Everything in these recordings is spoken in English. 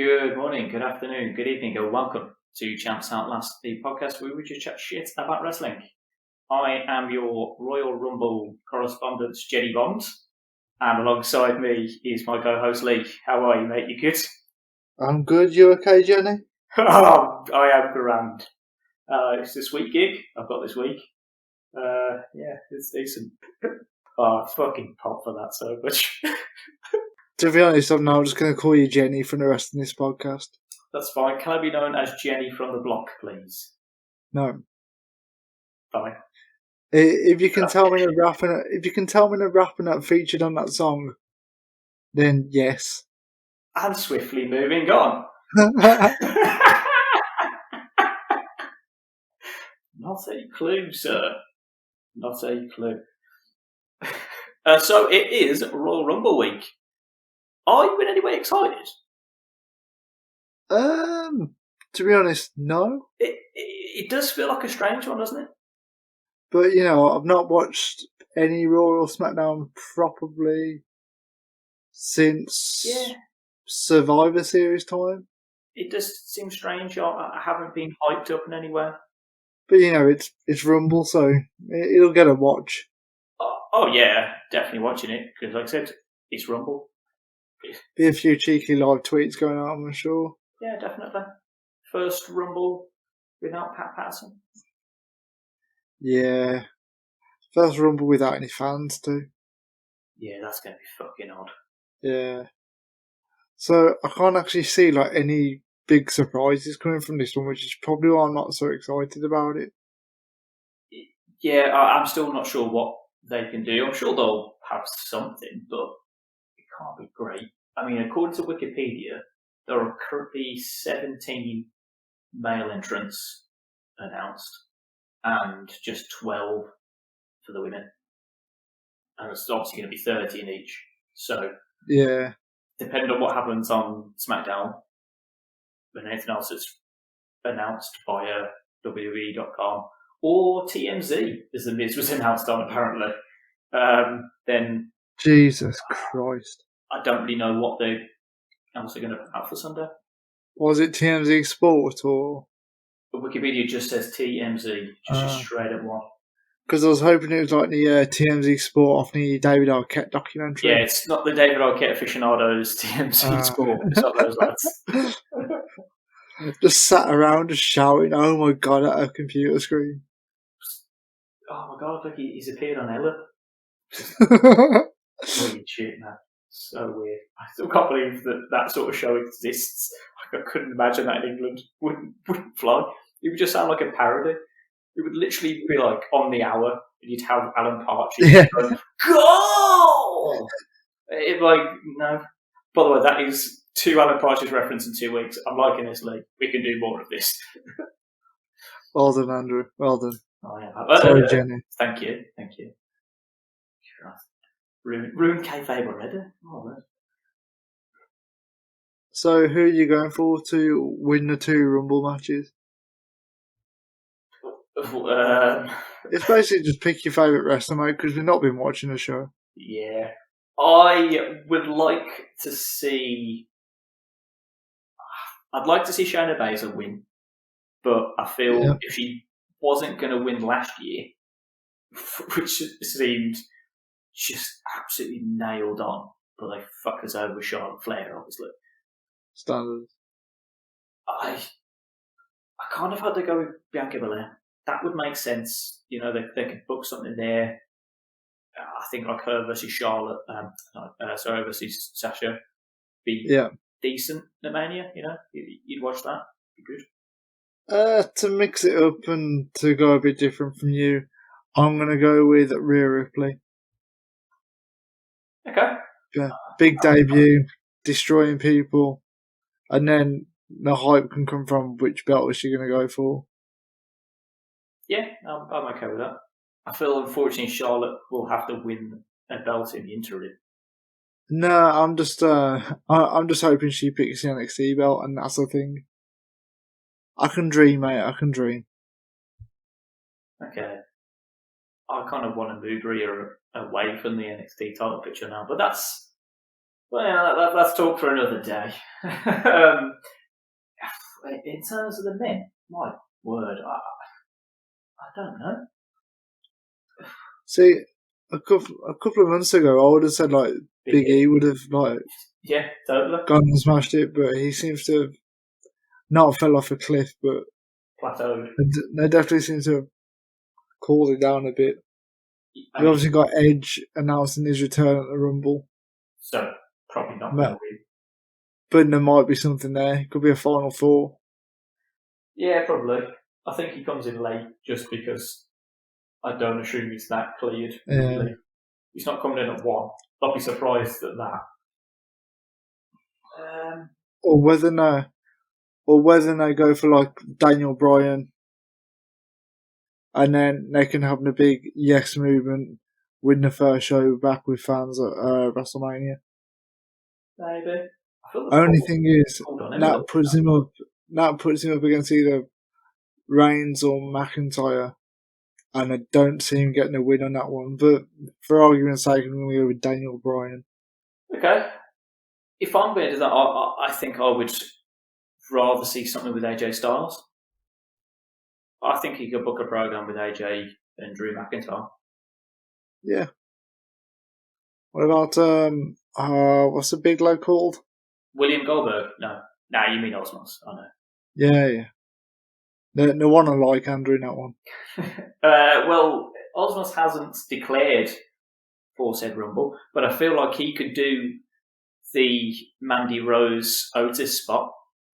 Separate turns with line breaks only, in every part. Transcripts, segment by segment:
Good morning, good afternoon, good evening, and welcome to Champs Outlast, the podcast where we just chat shit about wrestling. I am your Royal Rumble correspondent, Jenny Bonds, and alongside me is my co-host Lee. How are you, mate? You good?
I'm good. You okay, Jenny?
Oh, I am grand. It's a sweet gig I've got this week. Yeah, it's decent. Oh, I fucking pop for that so much.
To be honest, I'm now just going to call you Jenny for the rest of this podcast.
That's fine. Can I be known as Jenny from the block, please?
No.
Fine.
If you can tell me the rapping that featured on that song, then yes.
And swiftly moving on. Not a clue, sir. Not a clue. So it is Royal Rumble week. Are you in any way excited?
To be honest, no.
It does feel like a strange one, doesn't it?
But, I've not watched any Raw or SmackDown probably since Survivor Series time.
It does seem strange. I haven't been hyped up in anywhere.
But, it's Rumble, so it'll get a watch.
Oh yeah, definitely watching it, because like I said, it's Rumble.
Be a few cheeky live tweets going on, I'm sure.
Yeah, definitely. First Rumble without Pat Patterson.
Yeah. First Rumble without any fans too.
Yeah, that's going to be fucking odd.
Yeah. So I can't actually see any big surprises coming from this one, which is probably why I'm not so excited about it.
Yeah, I'm still not sure what they can do. I'm sure they'll have something, but it can't be great. I mean, according to Wikipedia, there are currently 17 male entrants announced and just 12 for the women. And it's obviously going to be 30 in each. So,
yeah,
depending on what happens on SmackDown, when anything else is announced via WWE.com or TMZ, as the Miz was announced on apparently, then
Jesus Christ.
I don't really know what they're else going to put out for Sunday.
Was it TMZ Sport or?
But Wikipedia just says TMZ, just a straight up one.
Because I was hoping it was like the TMZ Sport off the David Arquette documentary.
Yeah, it's not the David Arquette aficionados TMZ Sport. It's not those lads.
Just sat around just shouting, "Oh my god!" at a computer screen.
Oh my god! Look, he's appeared on Ella. Weird shit, man. So weird. I still can't believe that sort of show exists. I couldn't imagine that in England. Wouldn't fly. It would just sound like a parody. It would literally be like on the hour, and you'd have Alan Partridge going, "Go!" It no. By the way, that is 2 Alan Partridge reference in 2 weeks. I'm liking this, Lee. We can do more of this.
Well done, Andrew. Well done.
Oh, yeah.
Sorry, Jenny.
Thank you. Ruined kayfabe already. Oh, man.
So, who are you going for to win the 2 Rumble matches? It's basically just pick your favourite wrestler, mate, because we've not been watching the show.
Yeah. I would like to see... I'd like to see Shayna Baszler win, but I feel if she wasn't going to win last year, which seemed just absolutely nailed on, but they fuck us over Charlotte Flair, obviously.
Standard.
I kind of had to go with Bianca Belair. That would make sense. They could book something there. I think like her versus Charlotte, versus Sasha, be decent at Mania. You'd watch that. Be good.
To mix it up and to go a bit different from you, I'm going to go with Rhea Ripley.
Okay.
Yeah, big debut, destroying people, and then the hype can come from which belt is she going to go for.
Yeah, I'm okay with that. I feel unfortunately Charlotte will have to win a belt in the interim.
No, I'm just hoping she picks the NXT belt, and that's the thing. I can dream, mate. I can dream.
Okay. I kind of want to move Rhea away from the NXT title picture now, but that's Well, let's talk for another day. In terms of the men, my word, I don't know.
See, a couple of months ago, I would have said like Big E would have like
totally
gone and smashed it, but he seems to have not fell off a cliff, but
plateaued.
They definitely seem to have cooled it down a bit. We obviously got Edge announcing his return at the Rumble.
So, probably not going to win.
But there might be something there. It could be a Final Four.
Yeah, probably. I think he comes in late just because I don't assume he's that cleared.
Yeah.
He's not coming in at 1. I'll be surprised at that.
Or whether they go for like Daniel Bryan, and then they can have the big yes movement, win the first show back with fans at WrestleMania.
Maybe.
Only thing is, that puts him up against either Reigns or McIntyre, and I don't see him getting a win on that one. But for argument's sake, I'm going to go with Daniel Bryan.
Okay. If I'm going to do that, I think I would rather see something with AJ Styles. I think he could book a program with AJ and Drew McIntyre.
Yeah. What about what's the big bloke called?
William Goldberg? No, you mean Osmos? I know.
Yeah. No one I like Andrew in that one.
Well, Osmos hasn't declared for said Rumble, but I feel like he could do the Mandy Rose Otis spot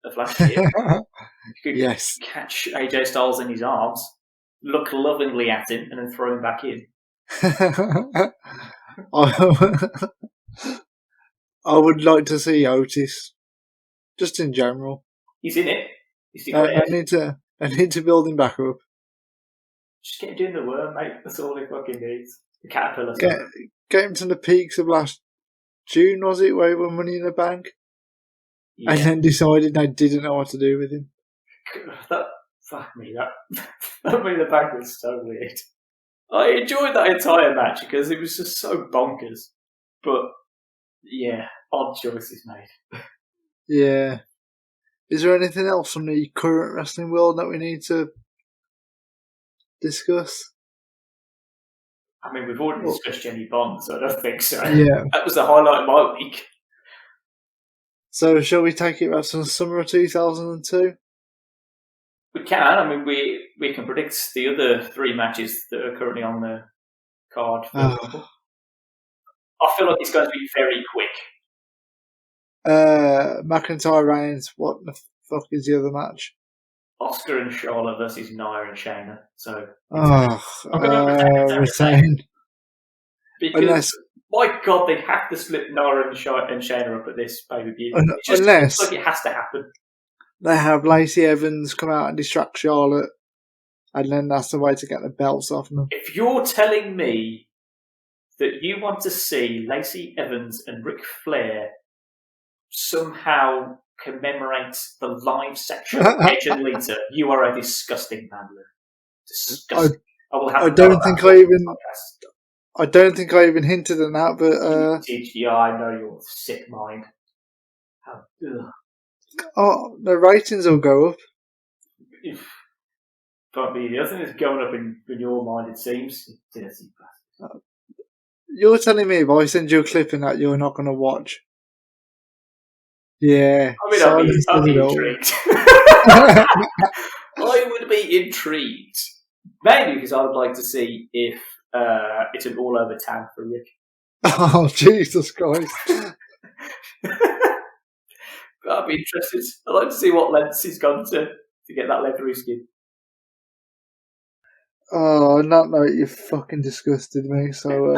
of last year. He could catch AJ Styles in his arms, look lovingly at him, and then throw him back in.
I would like to see Otis, just in general.
He's in it. He's
declared. I need to build him back up.
Just get him doing the worm, mate. That's all he fucking needs. The caterpillar.
Get him to the peaks of last June, was it, where he won Money in the Bank? Yeah. And then decided they didn't know what to do with him.
Fuck me, that Money in the Bank was so weird. I enjoyed that entire match because it was just so bonkers. But, yeah, odd choices made.
Yeah. Is there anything else from the current wrestling world that we need to discuss?
I mean, we've already discussed Jenny Bond, so I don't think so.
Yeah.
That was the highlight of my week.
So, shall we take it back to the summer of 2002?
We can. I mean, we can predict the other 3 matches that are currently on the card. For example. I feel like it's going to be very quick.
McIntyre Reigns. What the fuck is the other match?
Oscar and Charlotte versus Nia and Shayna. So,
retain.
Because, my God, they have to split Nia and Shayna up at this pay-per-view.
Unless
like it has to happen.
They have Lacey Evans come out and distract Charlotte, and then that's the way to get the belts off them.
If you're telling me that you want to see Lacey Evans and Ric Flair somehow commemorate the live section of Edge and Lita, you are a disgusting man. Disgusting. I don't think
I even hinted at that, but
yeah, I know your sick mind.
The ratings will go up.
Can't be the other thing that's going up in your mind, it seems. Dirty bastard.
You're telling me if I send you a clip in that you're not going to watch? Yeah.
I mean, I'd be intrigued. I would be intrigued. Mainly because I would like to see if it's an all-over tag for Rick.
Oh, Jesus Christ.
I'd be interested. I'd like to see what lengths he's gone to get that leathery skin.
Oh, on that note, you fucking disgusted me. So,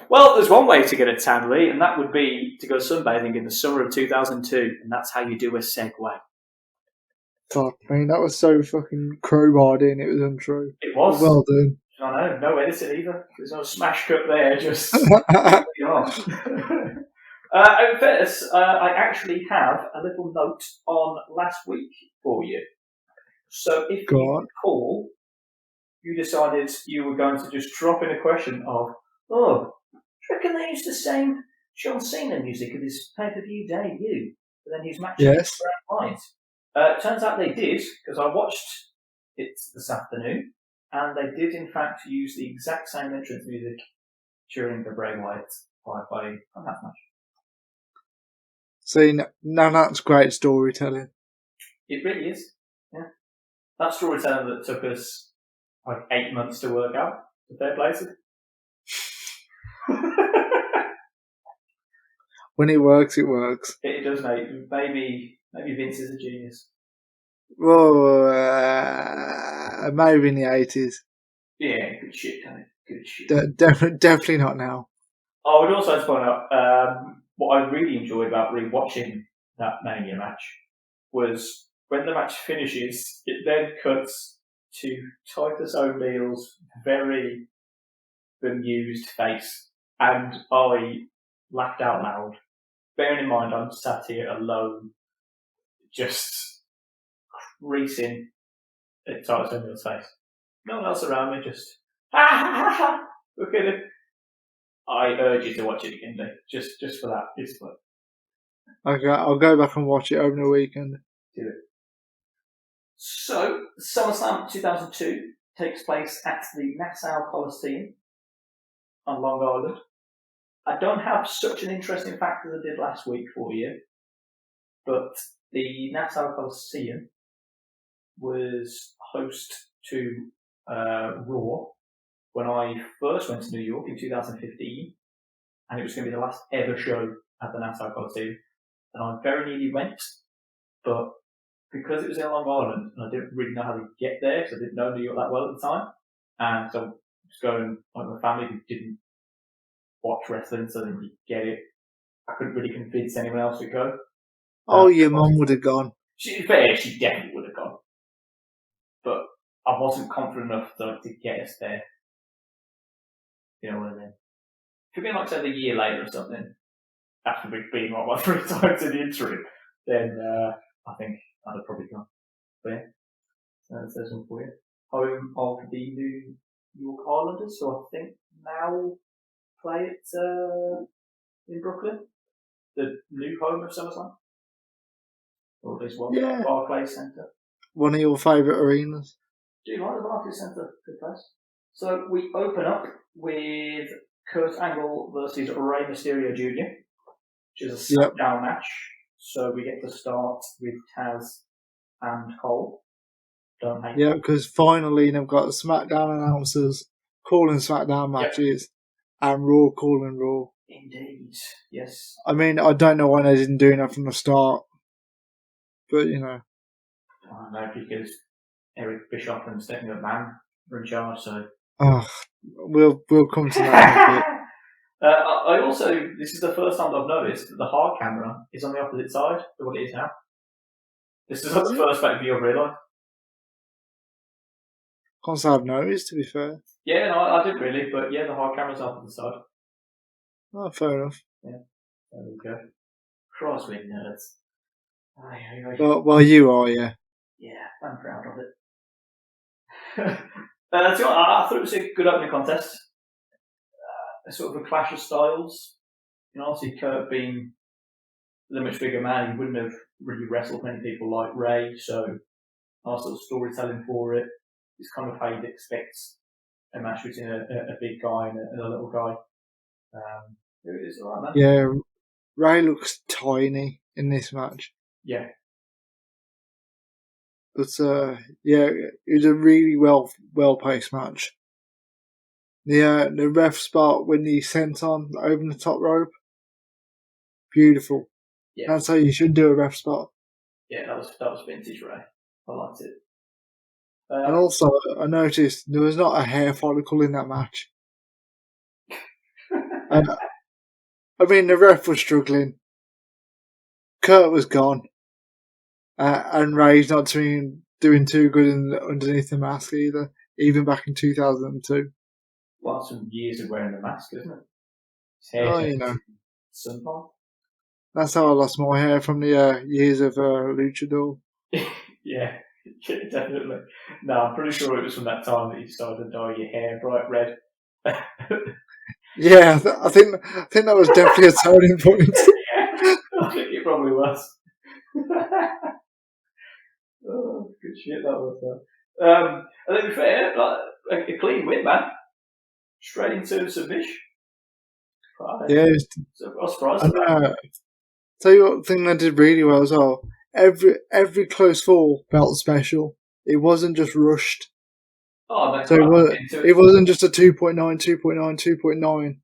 well, there's one way to get a tan, Lee, and that would be to go sunbathing in the summer of 2002, and that's how you do a segue.
Fuck me, that was so fucking crowbarred in, it was untrue.
It was.
Well done.
I know, no editing either. There's no smash cut there, just... In fairness, I actually have a little note on last week for you. So if you recall, you decided you were going to just drop in a question of, do you reckon they use the same John Cena music of his pay-per-view debut, but then his match
Yes.
right. Turns out they did, because I watched it this afternoon, and they did in fact use the exact same entrance music during the Bray Wyatt 5-way match.
See, now that's great storytelling.
It really is. Yeah. That storytelling that took us like 8 months to work out. Fair play to
When it works, it works.
It does, mate. Maybe Vince is a genius.
Well, maybe in the 80s.
Yeah, good shit, Tony. Good shit.
Definitely not now.
I would also point out what I really enjoyed about rewatching that Mania match was when the match finishes, it then cuts to Titus O'Neil's very bemused face, and I laughed out loud. Bearing in mind I'm sat here alone, just creasing at Titus O'Neil's face. No one else around me, just look at it. I urge you to watch it again, Dave. Just for that. It's fun.
Okay, I'll go back and watch it over the weekend.
Do it. So, Summerslam 2002 takes place at the Nassau Coliseum on Long Island. I don't have such an interesting fact as I did last week for you, but the Nassau Coliseum was host to Raw when I first went to New York in 2015, and it was going to be the last ever show at the Nassau Coliseum, and I very nearly went, but because it was in Long Island, and I didn't really know how to get there, so I didn't know New York that well at the time, and so I was going like my family who didn't watch wrestling, so they didn't really get it. I couldn't really convince anyone else to go.
Oh, your mum would have gone.
She definitely would have gone, but I wasn't confident enough to get us there. You know what I mean? If you've been like, say, a year later or something, after being like my 3 times in the interim, then I think I'd have probably gone. But yeah, there's one for you. Home of the New York Islanders, who I think now play it in Brooklyn, the new home of SummerSlam, or at least one.
Yeah.
Barclays Center.
One of your favourite arenas.
Do you like the Barclays Center? Good place. So we open up with Kurt Angle versus Rey Mysterio Jr., which is a SmackDown match. So we get to start with Taz and Cole. Don't hate
Yeah, because finally they've got SmackDown announcers calling SmackDown matches and Raw calling Raw.
Indeed, yes.
I mean, I don't know why they didn't do that from the start, but you know.
I know, because Eric Bischoff and Stephanie McMahon were in charge, so.
We'll come to that in a bit.
I also, this is the first time I've noticed that the hard camera is on the opposite side of what it is now. This is not the first pay-per-view I've realised.
Can't say I've noticed, to be fair.
Yeah, no, I didn't really, but yeah, the hard camera's on the side.
Oh, fair enough.
Yeah, there we go. Cross with nerds.
Well, you are, yeah.
Yeah, I'm proud of it. So I thought it was a good opening contest. A sort of a clash of styles. You know, obviously Kurt being the much bigger man, he wouldn't have really wrestled many people like Ray, so nice little storytelling for it. It's kind of how you'd expect a match between a big guy and a little guy. It is alright, man.
Yeah, Ray looks tiny in this match.
Yeah.
But yeah, it was a really well paced match. The ref spot when he sent on over the top rope, beautiful.
Yeah.
That's how you should do a ref spot.
Yeah, that was vintage Ray. I liked it.
And also, I noticed there was not a hair follicle in that match. I mean, the ref was struggling. Kurt was gone. And Ray's not doing too good underneath the mask either, even back in 2002.
Well, some years of wearing the mask, isn't it?
You know.
Sunburn.
That's how I lost my hair from the years of Luchador.
Yeah, definitely. No, I'm pretty sure it was from that time that you started to dye your hair bright red.
Yeah, I think that was definitely a turning point.
Yeah, I think it probably was. Oh, good shit that was. And to be fair, like a clean win, man. Straight into submission.
Yeah,
So I was surprised
and
at that.
tell you what thing they did really well as well. Every close fall felt special. It wasn't just rushed.
Oh, they
So
quite into
it
it.
wasn't just a 2.9, 2.9, 2.9.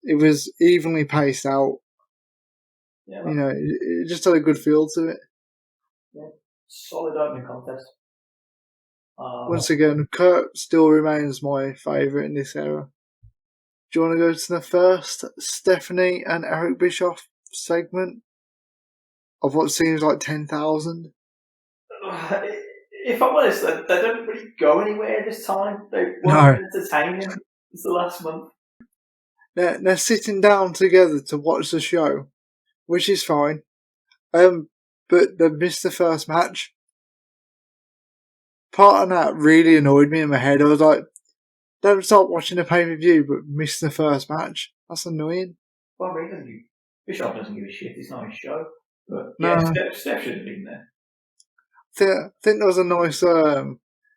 It was evenly paced out.
Yeah,
You
man.
know, it just had a good feel to it.
Yeah. Solid opening contest.
Once again, Kurt still remains my favourite in this era. Do you want to go to the first Stephanie and Eric Bischoff segment of what seems like 10,000?
If I'm honest, they don't really go anywhere this time. They
No.
weren't entertaining. It's the last month.
They're sitting down together to watch the show, which is fine. But they missed the first match. Part of that really annoyed me in my head. I was like, don't stop watching the pay-per-view, but miss the first match. That's annoying.
Well, he doesn't give, Bishop doesn't give a shit. It's not his show. But
No,
yeah, Steph should have been there.
I think there was a nice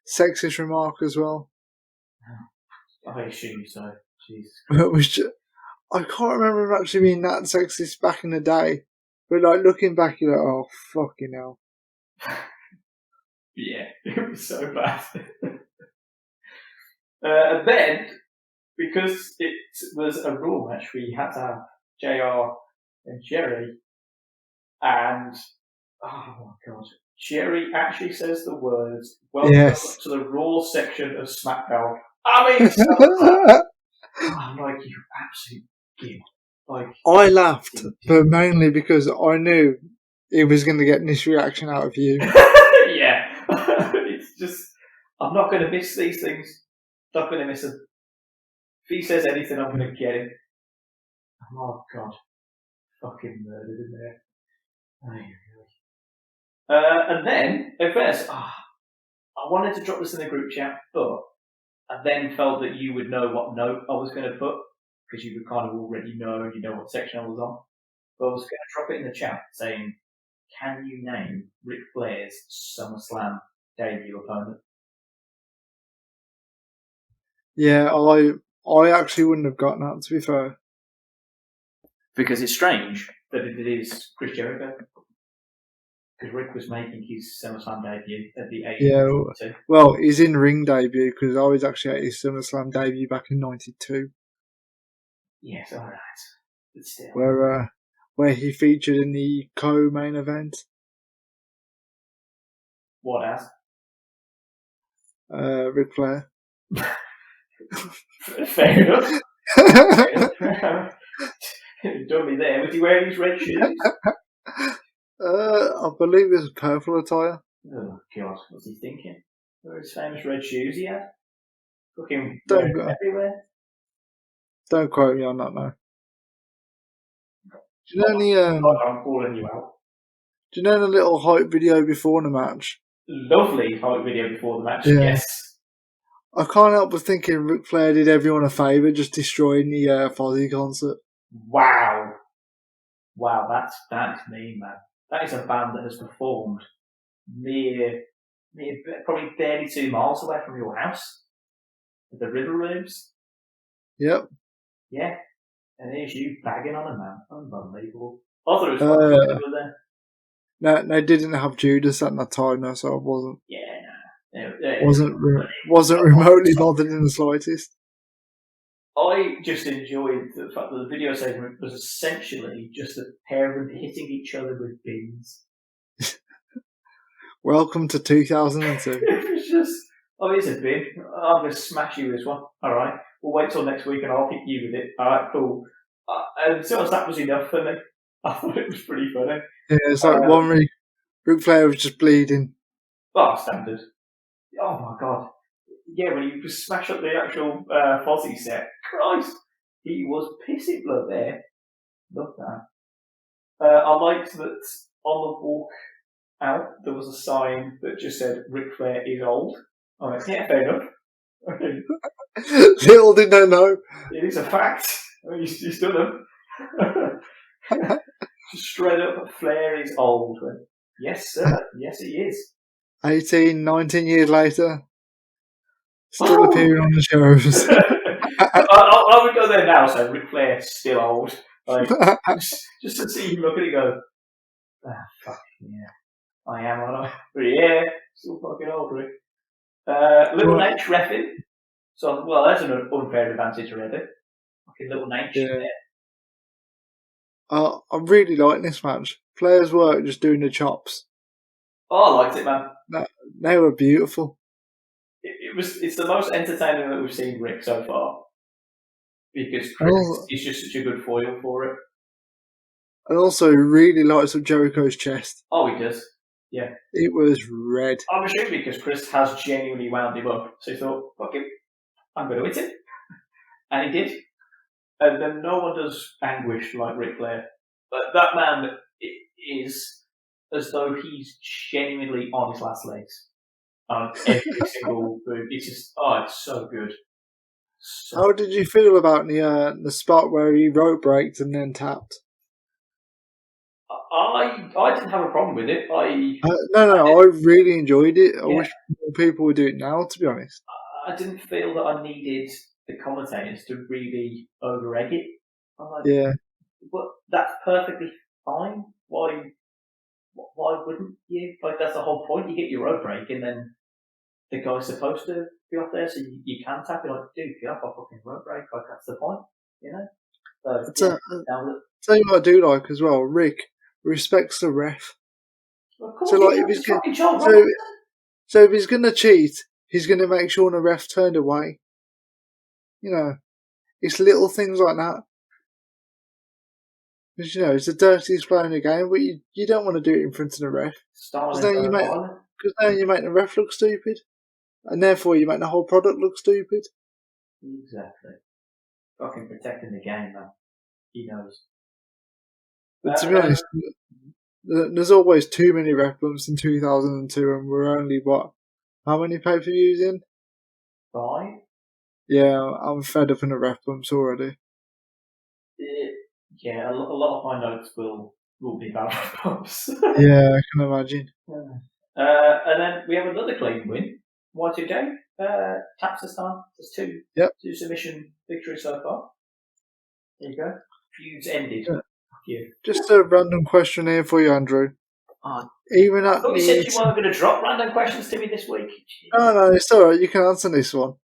sexist remark as well.
I assume so. Jesus.
Which I can't remember actually being that sexist back in the day. But like looking back, you're like, oh fucking hell.
Yeah, it was so bad. And then, because it was a Raw match, we had to have JR and Jerry, and oh my god, Jerry actually says the words, "Welcome
Yes.
to the Raw section of SmackDown." I mean, SummerSlam. I'm like, you absolute gimp. Like,
I laughed, but mainly because I knew it was going to get this reaction out of you.
Yeah, it's just, I'm not going to miss these things. Not going to miss them. If he says anything, I'm going to get him. Oh god, fucking murdered in there. And then, at first, I wanted to drop this in the group chat, but I then felt that you would know what note I was going to put, because you would kind of already know, you know what section I was on. But I was going to drop it in the chat saying, can you name Ric Flair's SummerSlam debut opponent?
Yeah, I actually wouldn't have gotten that, to be fair.
Because it's strange that it is Chris Jericho. Because Rick was making his SummerSlam debut at the age of 22.
Well, his in-ring debut, because I was actually at his SummerSlam debut back in '92.
Yes, alright. But still.
Where he featured in the co-main event.
What as?
Ric Flair.
Fair enough. Done me there. Was he wearing his red shoes?
I believe it was purple attire.
Oh god, what's he thinking? Where are his famous red shoes he had? Fucking everywhere.
Don't quote me on that now. Do you know any?
I'm calling you out.
Do you know the little hype video before the match?
Lovely hype video before the match.
Yeah.
Yes.
I can't help but thinking Ric Flair did everyone a favour just destroying the Fozzy concert.
Wow, that's mean, man. That is a band that has performed near probably barely 2 miles away from your house, at the River Rooms.
Yep.
Yeah, and here's you bagging on them, man. Unbelievable. I thought it was quite good there.
No, they didn't have Judas at that time, though, so I wasn't.
Yeah,
wasn't remotely bothered in the slightest.
I just enjoyed the fact that the video segment was essentially just a pair of them hitting each other with bins.
Welcome to 2002.
It was just, it's a bin. I'm going to smash you with this one. All right, we'll wait till next week and I'll hit you with it. All right, cool. And so that was enough for me. I thought it was pretty funny.
Yeah, it's like one week, Ric Flair was just bleeding.
Oh, standard. Oh my god. Yeah, when you just smash up the actual Fozzy set, Christ, he was pissing blood there. Love that. I liked that on the walk out there was a sign that just said Ric Flair is old. I went, yeah, fair enough.
Little did they know.
It is a fact. I mean, you still them. Just straight up, Flair is old. Yes, sir. Yes, he is.
18, 19 years later, still appearing on the shows.
I would go there now, so Ric Flair's still old. Like, just to see him look at it and go, fuck, yeah, I am, aren't I? But yeah, still fucking old, Rick. Little Nate reffing. So, well, that's an unfair advantage already. Fucking Little Nate there.
I really like this match. Flair's work just doing the chops.
Oh, I liked it, man.
They were beautiful.
It's the most entertaining that we've seen Rick so far. Because Chris is just such a good foil for it.
And also, really lights up Jericho's chest.
Oh, he does. Yeah.
It was red.
I'm assuming because Chris has genuinely wound him up. So he thought, fuck him, I'm going to hit him. And he did. And then no one does anguish like Ric Flair. But that man is as though he's genuinely on his last legs. Every single move. It's just, it's so good.
How did you feel about the spot where he rope braked and then tapped?
I didn't have a problem with it.
I really enjoyed it. I wish more people would do it now, to be honest.
I didn't feel that I needed the commentators to really over-egg it. But that's perfectly fine. Why wouldn't you? Like, that's the whole point. You get your rope break, and then the guy's supposed to be off there, so you can tap it. Like, dude, get off a fucking rope break. Like, that's the point, you know? So,
tell you what I do like as well. Rick respects the ref.
Well, of course, so like,
if he's gonna cheat, he's gonna make sure the ref turned away. You know, it's little things like that. Because, it's the dirtiest play in the game, but you don't want to do it in front of the ref. Because then you make the ref look stupid. And therefore you make the whole product look stupid.
Exactly. Fucking protecting the game, man. He knows.
But to be honest, there's always too many ref bumps in 2002, and we're only, how many pay-per-views in?
5?
Yeah, I'm fed up in the ref bumps already.
Yeah, a lot of my notes will be about ref bumps.
Yeah, I can imagine.
And then we have another clean win. Y2J, taps this time. There's two submission victories so far. There you go. Feuds ended.
Yeah. Just a random question here for you, Andrew.
Even at you said you weren't going to drop random questions to me this week.
No, it's alright. You can answer this one.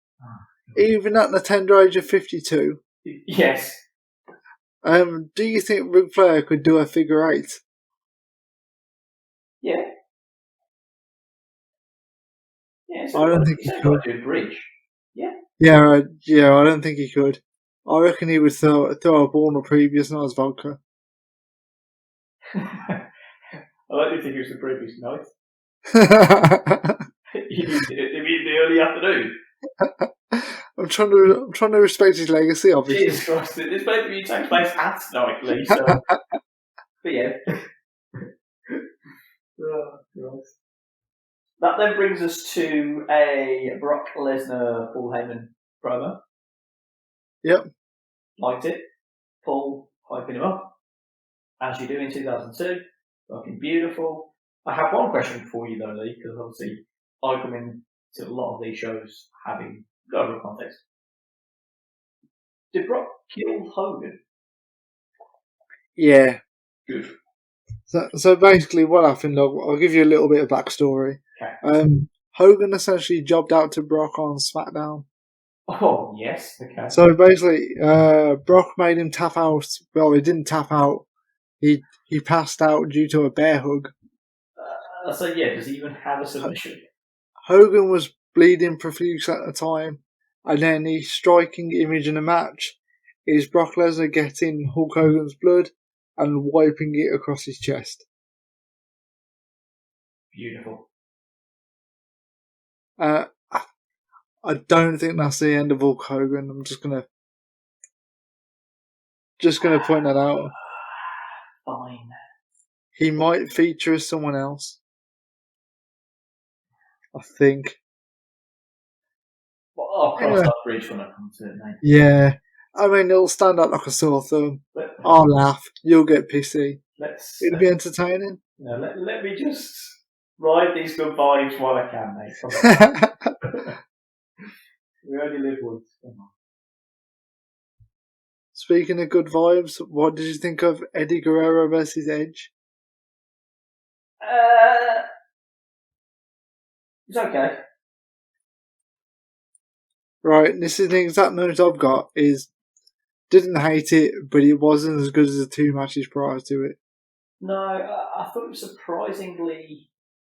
Even at the tender age of 52.
Yes.
Do you think Ric Flair could do a figure 8?
Yeah.
I don't think he could.
Do a bridge. Yeah.
Yeah, I don't think he could. I reckon he would throw a ball in the previous night's vodka.
I like to think it was the previous night. You mean the early afternoon?
I'm trying to respect his legacy, obviously.
Jesus Christ, this pay-per-view takes place at night, Lee, so... But yeah. Oh, Christ. That then brings us to a Brock Lesnar Paul Heyman promo.
Yep.
Liked it. Paul hyping him up, as you do in 2002. Fucking beautiful. I have one question for you though, Lee, because obviously I come into a lot of these shows having global context. Did Brock kill Hogan?
Yeah.
Good.
So basically what happened, I'll give you a little bit of backstory.
Okay.
Hogan essentially jobbed out to Brock on SmackDown.
Oh, yes. Okay.
So basically, Brock made him tap out. Well, he didn't tap out. He passed out due to a bear hug.
So yeah, does he even have a submission?
Hogan was bleeding profuse at the time, and then the striking image in the match is Brock Lesnar getting Hulk Hogan's blood and wiping it across his chest.
Beautiful.
I don't think that's the end of Hulk Hogan. I'm just gonna point that out.
Fine.
He might feature as someone else. I think.
Well, I'll cross that bridge when I come to it, mate.
Yeah. I mean, it'll stand out like a sore thumb. I'll laugh. You'll get pissy. It'll be entertaining.
Let me just ride these good vibes while I can, mate. Come on. We only live once. Come on.
Speaking of good vibes, what did you think of Eddie Guerrero versus Edge?
It's okay.
Right, this is the exact note I've got, is didn't hate it, but it wasn't as good as the 2 matches prior to it.
No, I thought it was surprisingly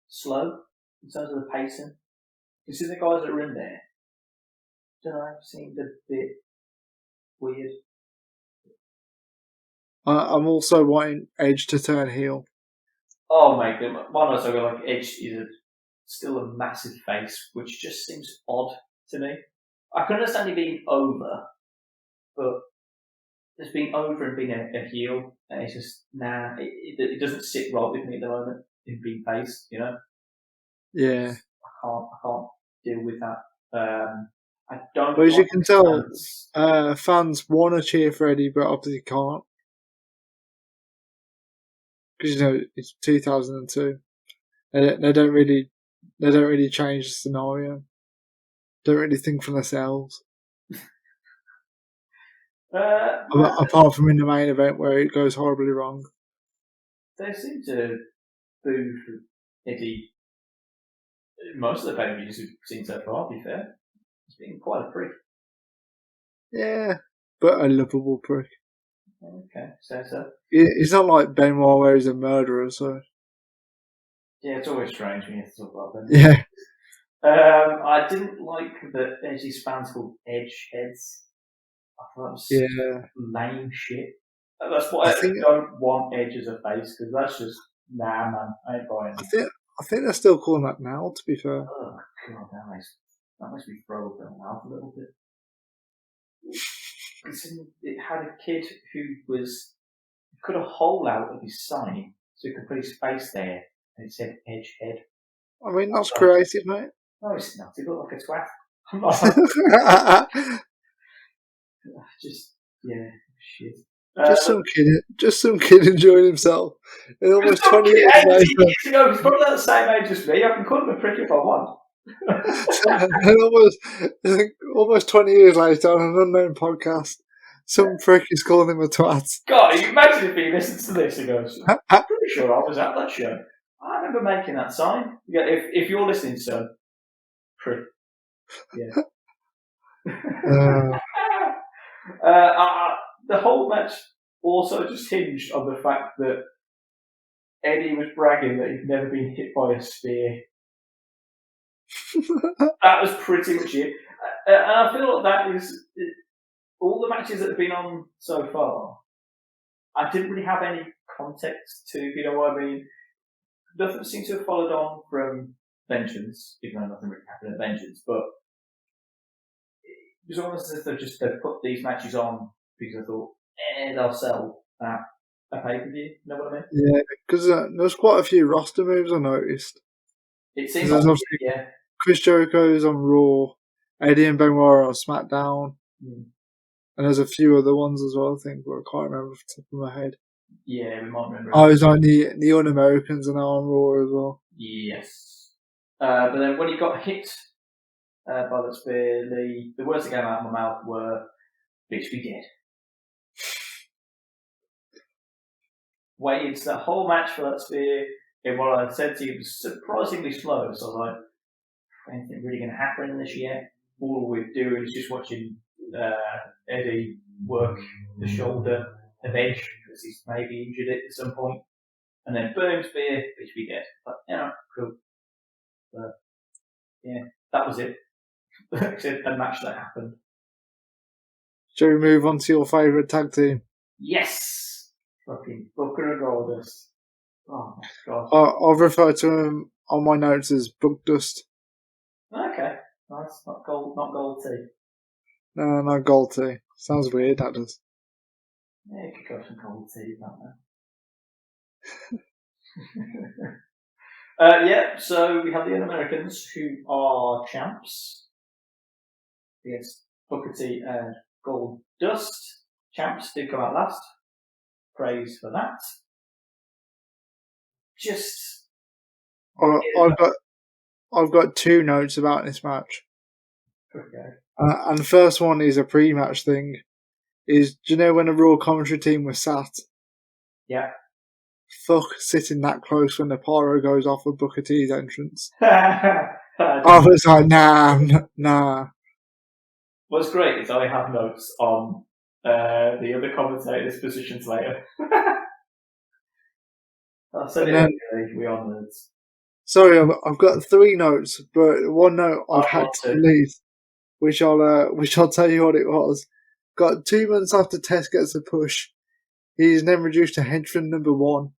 slow in terms of the pacing. You see the guys that are in there, I don't know, seemed a bit weird.
I'm also wanting Edge to turn heel.
Oh my god, one also got like Edge is still a massive face, which just seems odd to me. I can understand it being over, but just being over and being a heel, and it's just it doesn't sit right with me at the moment in being face, you know.
Yeah,
I can't deal with that. I don't.
But as you can tell, fans want to cheer for Eddie, but obviously can't, because it's 2002. They don't really change the scenario. Don't really think for themselves. Apart from in the main event where it goes horribly wrong.
They seem to boo Eddie most of the pay-per-views we've seen so far, to be fair. He's been quite a prick.
Yeah, but a lovable prick.
Okay, so.
He's not like Benoit where he's a murderer, so.
Yeah, it's always strange when you have to talk about them.
Yeah.
I didn't like that there's these fans called Edge Heads. I thought that was lame shit. That's why I don't want Edge as a face, because that's just, nah, man, I ain't buying it.
I think they're still calling that now, to be fair.
Oh, God, that makes me throw up in my mouth a little bit. It had a kid who cut a hole out of his sign so he could put his face there, and it said Edge Head.
I mean, that's creative, mate.
No, it's not. It looked like a twat. I'm not. Just, yeah, shit.
Just some kid enjoying himself. And almost 20 years later.
He's probably the same age as me. I can call him a prick if I want.
and almost 20 years later on an unknown podcast, some prick is calling him a twat.
God, imagine if he listens to this and goes, I'm pretty sure I was at that show. I remember making that sign. Yeah, if you're listening, son, prick. Yeah. The whole match also just hinged on the fact that Eddie was bragging that he'd never been hit by a spear. That was pretty much it. And I feel like that is all the matches that have been on so far. I didn't really have any context to, you know what I mean? Nothing seems to have followed on from Vengeance, even though nothing really happened at Vengeance, but it was almost as if they put these matches on because I thought, they'll sell that a pay-per-view, you know what I mean?
Yeah, because there's quite a few roster moves I noticed.
It seems like, yeah.
Chris Jericho's on Raw, Eddie and Benoit are on SmackDown, and there's a few other ones as well, I think, but I can't remember off the top of my head.
Yeah, we might remember.
Oh, it's like the Un-Americans are now on Raw as well.
Yes. But then when he got hit by the spear, the words that came out of my mouth were, bitch, be dead. Waited the whole match for that spear, and what I said to you was surprisingly slow, so I was like, anything really going to happen in this yet? All we're doing is just watching Eddie work the shoulder of Edge, because he's maybe injured it at some point, and then boom, spear, bitch, be dead. But, cool. But, yeah, that was it. A match that happened.
Shall we move on to your favourite tag team?
Yes! Fucking Booker and Goldust. Oh my god.
I'll refer to him on my notes as Book Dust.
Okay. Nice. Not gold tea.
No, not gold tea. Sounds weird, that does.
Yeah, you could go some gold tea, can't there? Yeah, so we have the Un-Americans who are champs. against Booker T and Goldust. Champs did come out last. Praise for that. Just
I've got 2 notes about this match.
Okay.
And the first one is a pre-match thing. Do you know when the Raw commentary team was sat?
Yeah.
Fuck sitting that close when the pyro goes off of Booker T's entrance. I was like, nah.
What's great is I have notes on the other commentators' positions later. I'll send it anyway, we are nerds.
Sorry, I've got 3 notes, but one note I've had to delete, which I'll tell you what it was. Got 2 months after Test gets a push, he's then reduced to henchman number 1.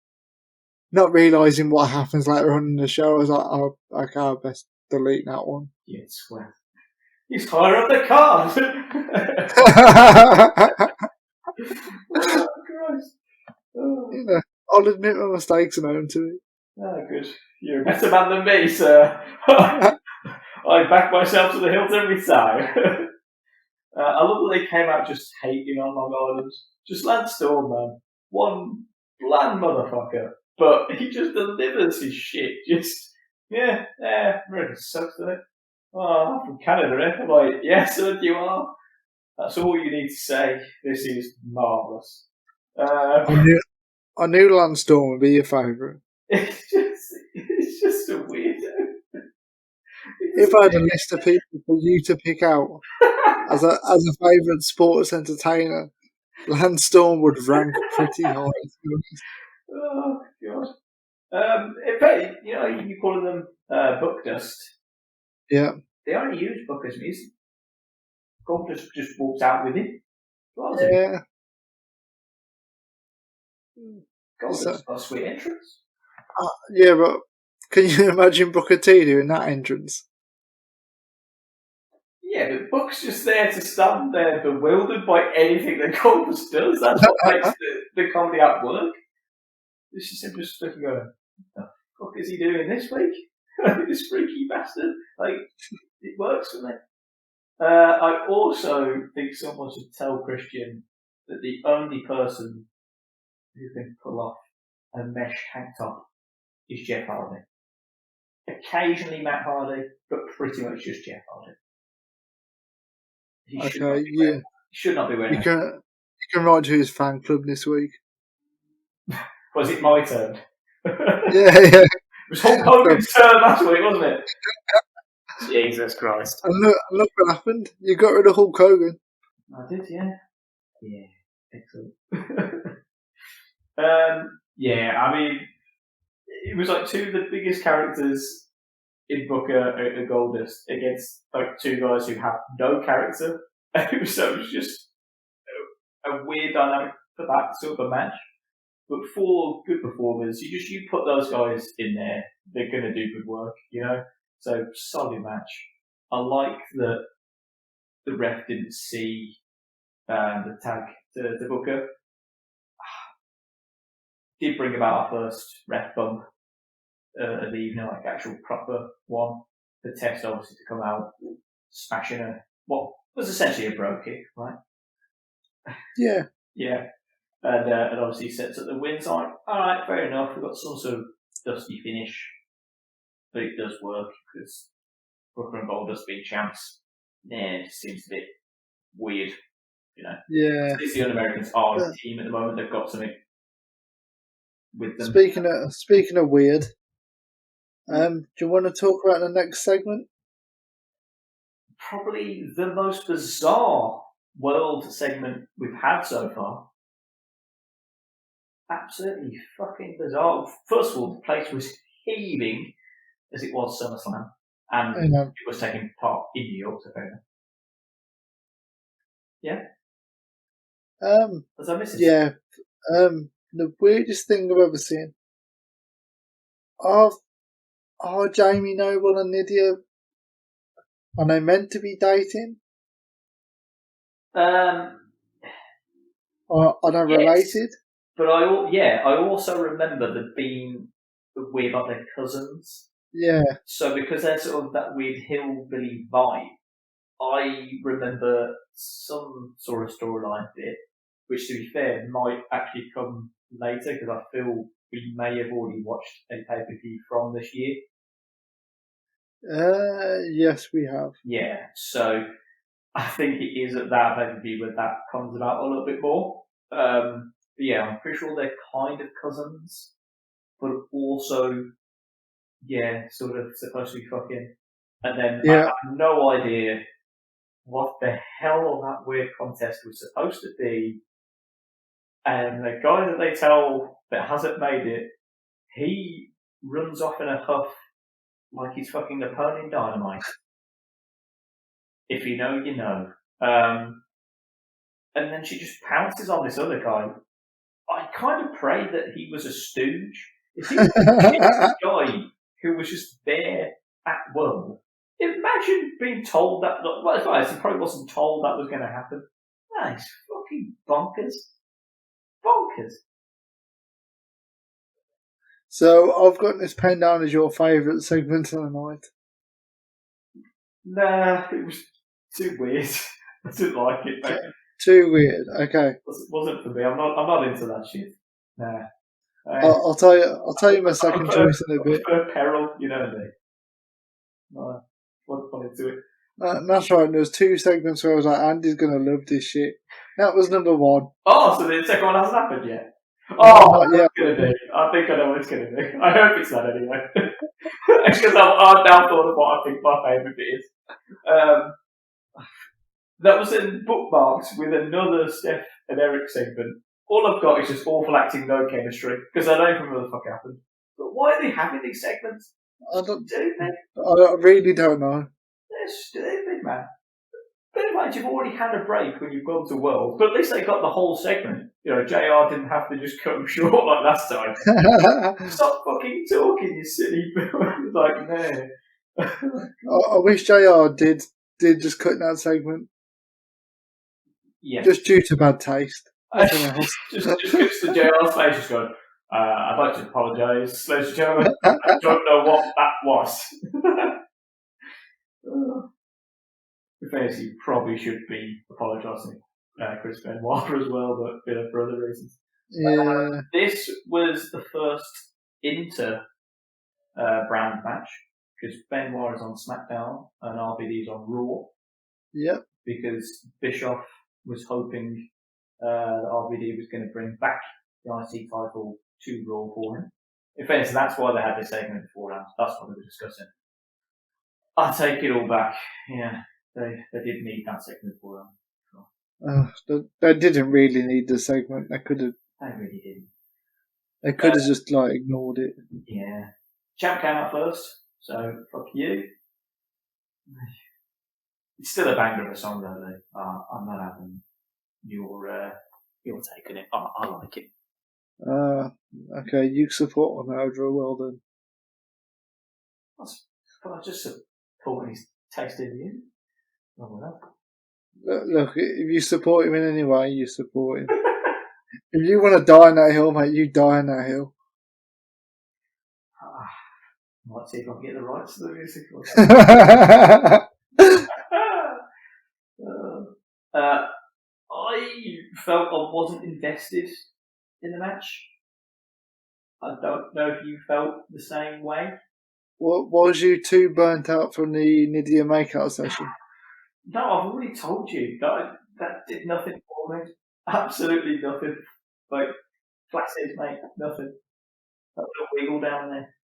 Not realising what happens later on in the show, I was like, oh, okay, I'll best delete that one.
Yeah, swear. He's higher up the card! Oh, Christ. Oh.
Yeah, I'll admit my mistakes and own to it.
Oh, good. You're a better man than me, sir. I back myself to the hilt every time. I love that they came out just hating on Long Island. Just Lance Storm, man. One bland motherfucker. But he just delivers his shit. Just, really sucks, doesn't it? Oh, I'm from Canada, eh? I'm like, yes, sir, you are. That's all you need to say. This is marvellous.
I knew Lance Storm would be your favourite.
It's just a weirdo.
If I had a list of people for you to pick out as a favourite sports entertainer, Lance Storm would rank pretty high.
Oh God! In fact, you calling them Book Dust.
Yeah.
They only use Booker's music. Gold just walks out with him.
Yeah.
Goldust got a sweet entrance.
Yeah, but can you imagine Booker T doing that entrance?
Yeah, but Book's just there to stand there bewildered by anything that Goldust does. That's what makes the comedy act work. It's just him just looking going, what the fuck is he doing this week? This freaky bastard. Like, it works for me. I also think someone should tell Christian that the only person who can pull off a mesh tank top is Jeff Hardy. Occasionally Matt Hardy, but pretty much just Jeff Hardy. He should not be wearing
it. You can write to his fan club this week.
Was it my turn?
Yeah.
It was Hulk Hogan's turn last week, wasn't it? Jesus Christ.
And look what happened. You got rid of Hulk Hogan.
I did, yeah. Yeah, excellent. I mean, it was like 2 of the biggest characters in Booker and Goldust against like 2 guys who have no character. So it was just a weird dynamic for that sort of a match. But 4 good performers, you put those guys in there, they're going to do good work, So, solid match. I like that the ref didn't see the tag to Booker. Did bring about our first ref bump of the evening, like actual proper one. The Test obviously to come out smashing what was essentially a bro kick, right?
Yeah.
Yeah. And obviously sets up the win. So I'm like, alright, fair enough. We've got some sort of dusty finish. But it does work because Booker and Goldust being champs, it just seems a bit weird,
Yeah.
At least the Un-Americans are a team at the moment. They've got something with them.
Speaking of weird, do you want to talk about the next segment?
Probably the most bizarre world segment we've had so far. Absolutely fucking bizarre. First of all, the place was heaving as it was SummerSlam, and it was taking part in New York, so fair enough. Yeah? Was I missing?
Yeah. The weirdest thing I've ever seen. Are Jamie Noble and Lydia, are they meant to be dating?
Are
they related?
But I also remember them being weird like their cousins.
Yeah.
So because they're sort of that weird hillbilly vibe, I remember some sort of storyline bit, which to be fair might actually come later because I feel we may have already watched a pay-per-view from this year.
Yes, we have.
Yeah, so I think it is at that pay-per-view where that comes about a little bit more. But yeah, I'm pretty sure they're kind of cousins, but also, yeah, sort of supposed to be fucking. And then I have no idea what the hell that weird contest was supposed to be. And the guy that they tell that hasn't made it, he runs off in a huff like he's fucking Napoleon Dynamite. If you know, you know. And then she just pounces on this other guy. I kind of pray that he was a stooge. If he was a guy who was just there at World, imagine being told that. Well, he probably wasn't told that was going to happen. That is fucking bonkers. Bonkers.
So I've got this pen down as your favourite segment of the night.
Nah, it was too weird. I didn't like it. Mate.
Too weird. Okay.
It wasn't for me. I'm not into that shit. Nah.
I'll tell you my second choice in a bit.
Peril, you know what I mean? No, wasn't into it.
That's right. There's two segments where I was like, Andy's gonna love this shit. That was number one.
Oh, so the second one hasn't happened yet. Oh, what it's gonna be? I think I know what it's gonna be. I hope it's that anyway. Because I've now thought of what I think my favourite bit is. That was in bookmarks with another Steph and Eric segment. All I've got is just awful acting, no chemistry, because I don't even remember what the fuck happened. But why are they having these segments?
I really don't know.
They're stupid, man. Pretty much, you've already had a break when you've gone to World, but at least they got the whole segment. You know, JR didn't have to just cut them short like last time. Stop fucking talking, you silly. Like, man.
I wish JR did just cut that segment.
Yeah.
Just due to bad taste.
just goes to JR's face, just going, I'd like to apologise, ladies and gentlemen. I don't know what that was. In fairness, he probably should be apologising Chris Benoit as well, but for other reasons.
Yeah.
This was the first inter-brand match, because Benoit is on SmackDown and RVD is on Raw.
Yep.
Because Bischoff was hoping that RVD was going to bring back the IC title to Raw for him. In fairness, that's why they had this segment beforehand. That's what they were discussing. I take it all back. Yeah, they did need that segment beforehand.
They didn't really need the segment. They could have.
They really didn't.
They could have just ignored it.
Yeah. Champ came out first, so fuck you. It's still a banger of a song, though. I'm not having you're taking it. I like it.
Okay, you support Alejandro well then.
I just support his taste in you.
Look, if you support him in any way, you support him. If you want to die on that hill, mate, you die on that hill.
Might see if I can get the rights to the music. I felt I wasn't invested in the match. I don't know if you felt the same way.
Was you too burnt out from the Nydia makeout session?
No, I've already told you that did nothing for me. Absolutely nothing. Like, flaccid, mate, nothing. That little wiggle down there.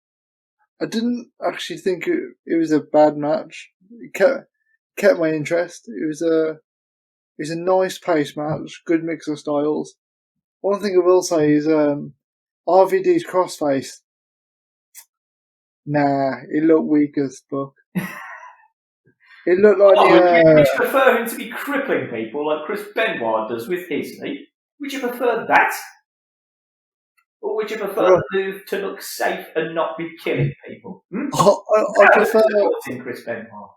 I didn't actually think it was a bad match. It kept my interest. It was a nice pace match, good mix of styles. One thing I will say is RVD's crossface. Nah, it looked weak as fuck. It looked like
would you prefer him to be crippling people like Chris Benoit does with his knee? Would you prefer that? Or would you prefer the move to look safe and not be killing people?
I prefer
Chris Benoit.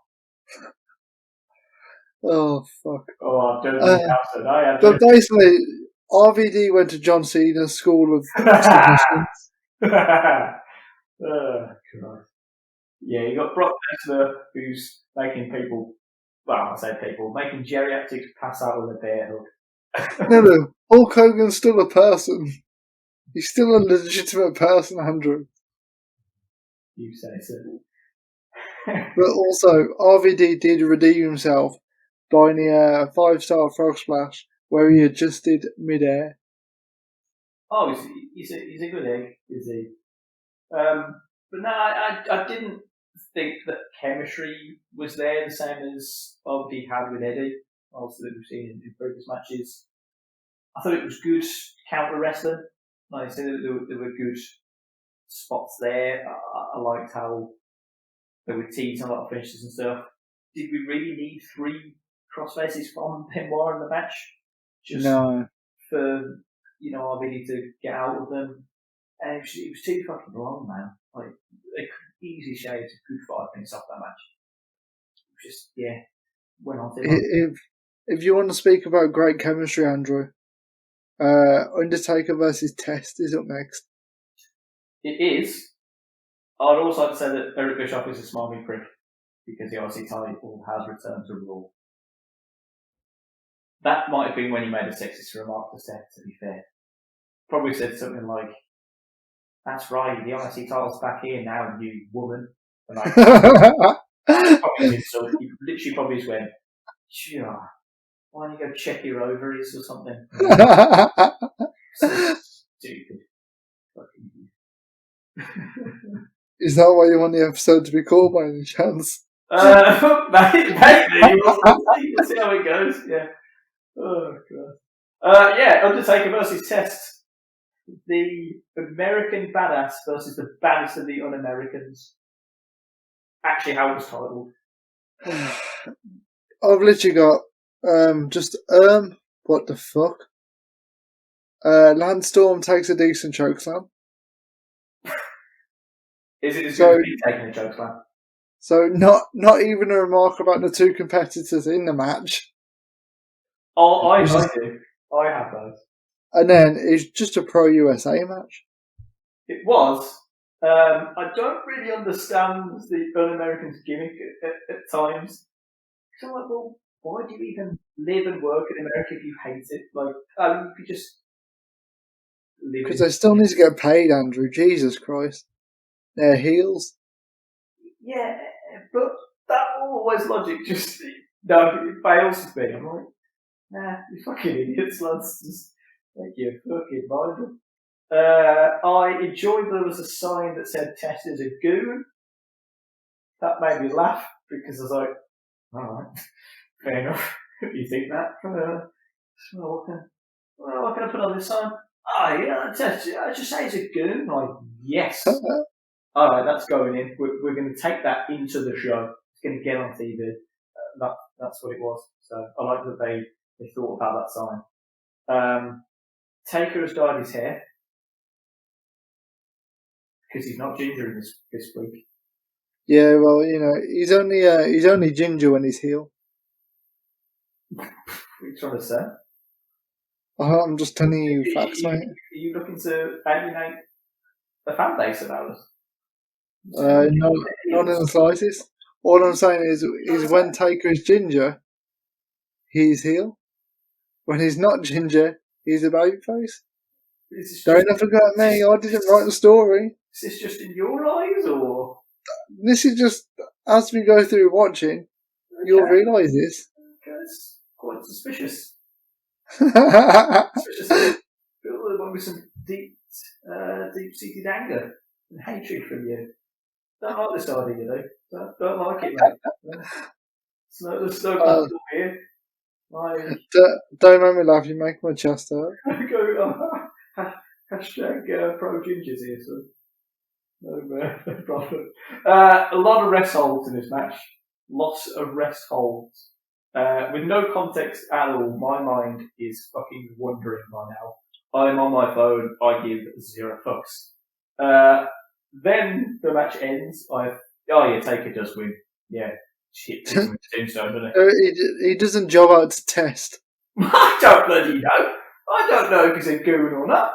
Oh fuck!
Oh, I don't know how
but basically, RVD went to John Cena's school of submissions.
Oh, Christ. Yeah, you got Brock Lesnar, who's making people well, I say people, making geriatrics pass out with a bear hug.
No, Hulk Hogan's still a person. He's still a legitimate person, Andrew.
You say so.
But also, RVD did redeem himself by a 5-star frog splash where he adjusted mid-air.
Oh, he's a good egg, is he? But no, I didn't think that chemistry was there the same as RVD had with Eddie, also that we've seen in previous matches. I thought it was good counter wrestling. Like I said, there were good spots there. I liked how they were teasing a lot of finishes and stuff. Did we really need 3 crossfaces from Benoit in the match? Just
No.
for, RVD to get out of them. And it was too fucking long, man. Like, they could easily shave a good 5 minutes off that match. Just, went on too long.
If you want to speak about great chemistry, Andrew, Undertaker versus Test is up next.
It is. I'd also like to say that Eric Bischoff is a smarmy prick because the RC title has returned to Raw. That might have been when he made a sexist remark to Seth, to be fair. Probably said something like, "That's right, the RC title's back here now, you woman." And that's probably an insult. He literally probably just went, "Sure, why don't you go check your ovaries or something?" So stupid.
Is that why you want the episode to be called by any chance?
Maybe. We'll see how it goes. Yeah. Oh god. Undertaker versus Test. The American badass versus the baddest of the un-Americans. Actually, how it was titled.
I've literally got what the fuck? Landstorm takes a decent chokeslam.
Is it as good as me taking a chokeslam?
So not even a remark about the 2 competitors in the match.
Oh, I do. I have those.
And then it's just a pro USA match.
It was. I don't really understand the un-Americans gimmick at times. So I'm like, well, why do you even live and work in America if you hate it? Like, you could just live.
Because they still need to get paid, Andrew. Jesus Christ. They're heels.
Yeah, but that always logic just it fails to me. I'm like, nah, you fucking idiots, lads. Just make your fucking mind up. I enjoyed there was a sign that said Test is a goon. That made me laugh because I was like, alright, fair enough. You think that? What can I put on this sign? Oh, yeah, Test, I just say he's a goon. I'm like, yes. Alright, that's going in. We're going to take that into the show. It's going to get on TV. That's what it was. So I like that they thought about that sign. Taker has dyed his hair because he's not ginger in this week.
Yeah, well, he's only ginger when he's heel.
What are you trying to say?
I'm just telling you facts, mate.
Are you looking to alienate the fan base about us?
No, not in the slightest. All I'm saying is when Taker is ginger, he's heel. When he's not ginger, he's a babyface. Don't ever forget me. I didn't write the story.
Is this just in your eyes, or
this is just as we go through watching, you'll realise this.
Okay, it's quite suspicious. Suspicious. There might be some deep-seated anger and hatred from you. Don't like this idea, though. Don't like it, mate. There's no battle here.
Don't make me laugh. You make my chest hurt.
Hashtag pro gingers here, so no problem. A lot of rest holds in this match. Lots of rest holds. With no context at all, my mind is fucking wandering right now. I'm on my phone. I give 0 fucks. Then the match ends. Taker does win. Yeah, shit, Tombstone, doesn't
he? He doesn't job out to Test.
I don't bloody know. I don't know if he's a goon or not.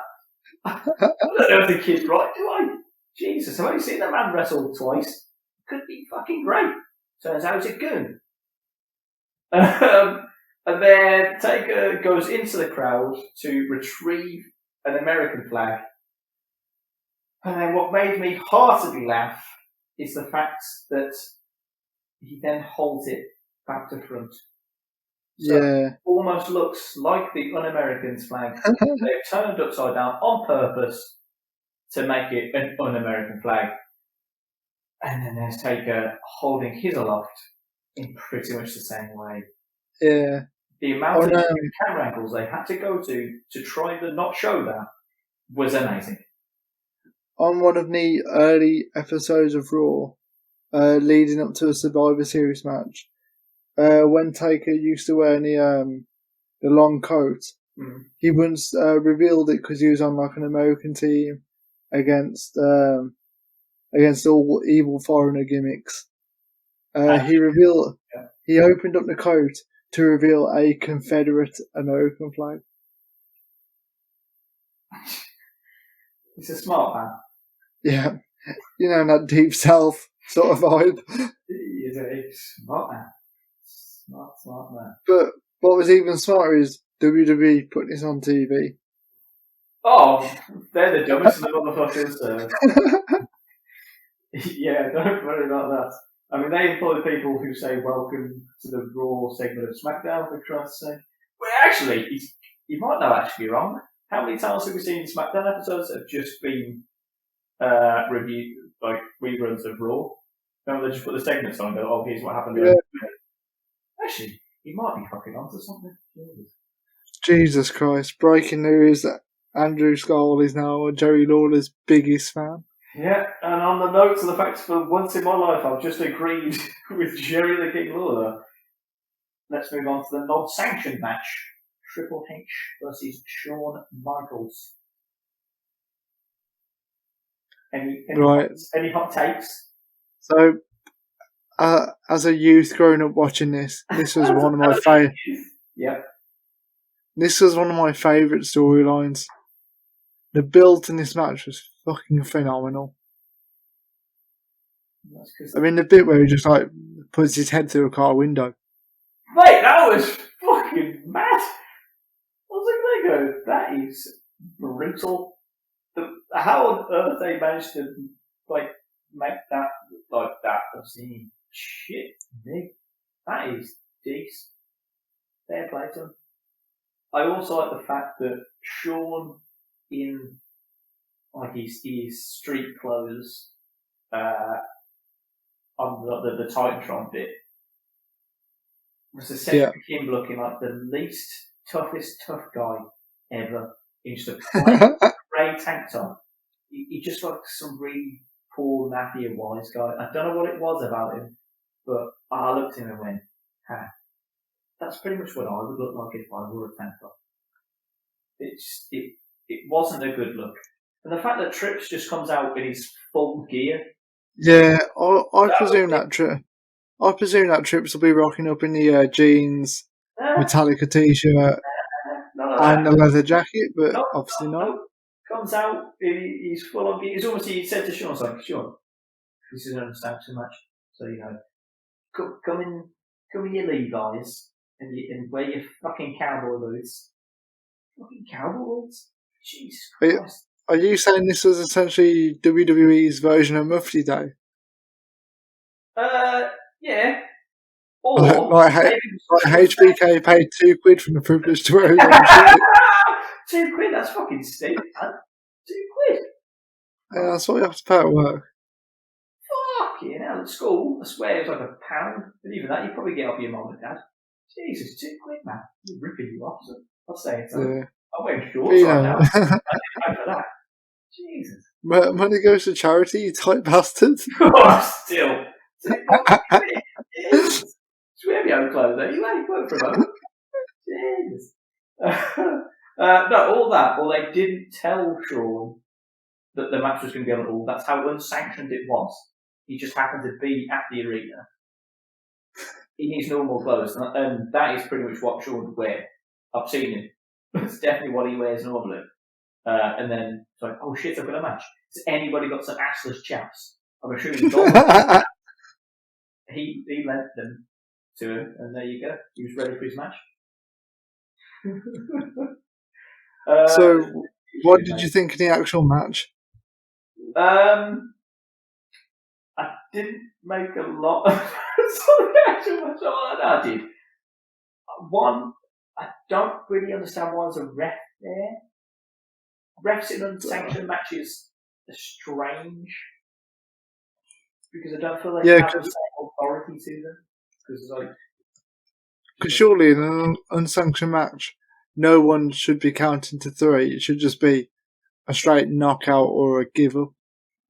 I don't know if the kid's right, do I? Jesus, I've only seen that man wrestle twice. Could be fucking great. Turns out he's a goon. And then Taker goes into the crowd to retrieve an American flag. And then what made me heartily laugh is the fact that he then holds it back to front. So it almost looks like the Un-Americans flag. They've turned upside down on purpose to make it an Un-American flag. And then there's Taker holding his aloft in pretty much the same way.
Yeah.
The amount of camera angles they had to go to try to not show that was amazing.
On one of the early episodes of Raw, leading up to a Survivor Series match, when Taker used to wear the long coat, he once revealed it because he was on like an American team against all evil foreigner gimmicks. He opened up the coat to reveal a Confederate American flag.
He's a smart man.
Yeah, that deep South sort of vibe.
He's a smart man. Smart man.
But what was even smarter is WWE putting this on TV.
Oh, they're the dumbest of the motherfuckers. Yeah, don't worry about that. I mean, they employ people who say welcome to the Raw segment of SmackDown, for Christ's sake. Well, actually, you might not actually be wrong. How many times have we seen SmackDown episodes that have just been reviewed, like reruns of Raw? No, they just put the segments on and go, oh, here's what happened. Yeah. Actually, he might be fucking onto something.
Jesus Christ. Breaking news that Andrew Skull is now Jerry Lawler's biggest fan.
Yeah, and on the notes of the fact for once in my life I've just agreed with Jerry the King Lawler. Let's move on to the non-sanctioned match. Triple H versus Shawn Michaels. Any hot takes?
So, as a youth growing up watching this was one of my favourite.
Yep.
This was one of my favourite storylines. The build in this match was fucking phenomenal. I mean, the bit where he just puts his head through a car window.
Mate, that was fucking mad. I was like, that is brutal. How on earth they managed to make that like that obscene shit? Nick, that is decent. Fair play to him. I also like the fact that Shawn in his street clothes on the Titantron bit was essentially him looking like the least toughest tough guy ever in just a plain grey tank top. He just like some really poor, nappy, and wise guy. I don't know what it was about him, but I looked at him and went, that's pretty much what I would look like if I wore a tank top. It wasn't a good look. And the fact that Trips just comes out in his full gear.
Yeah, I presume that Trips will be rocking up in the jeans, Metallica t-shirt, and a leather jacket, but obviously not.
Comes out, he's full on gear. It's almost, he said to Shawn, Shawn, this is an unsanctioned match, so come in your Levi's and wear your fucking cowboy boots. Fucking cowboy boots? Jesus Christ.
Are you saying this was essentially WWE's version of Mufti Day?
Yeah. Or
like HBK paid £2 from the privilege to wear his own shit.
£2? That's fucking steep, man. £2?
Yeah, that's what you have to pay at work.
Fucking hell, at school, I swear it was like £1. But even that, you probably get off your mum and dad. Jesus, £2, man. You're ripping you off, so I'll say it. Yeah. I'm wearing shorts right now. I didn't pay for that. Jesus.
Money goes to charity, you tight bastard.
Still. Jesus. Wear your own clothes anyway. Work from home. Jesus. No, all that. Well, they didn't tell Shawn that the match was going to be on all. That's how unsanctioned it was. He just happened to be at the arena in his normal clothes, and that is pretty much what Shawn would wear. I've seen him. It's definitely what he wears normally. And then it's like, oh shit, I've got a match. Has anybody got some assless chaps? I'm assuming Don he lent them to him, and there you go. He was ready for his match.
So, what did you think of the actual match?
I didn't make a lot of the actual match. I did. One, I don't really understand why there's a ref there. Refs in unsanctioned matches are strange because I don't feel they have the same authority to them. Because
surely in an unsanctioned match, no one should be counting to 3. It should just be a straight knockout or a give up.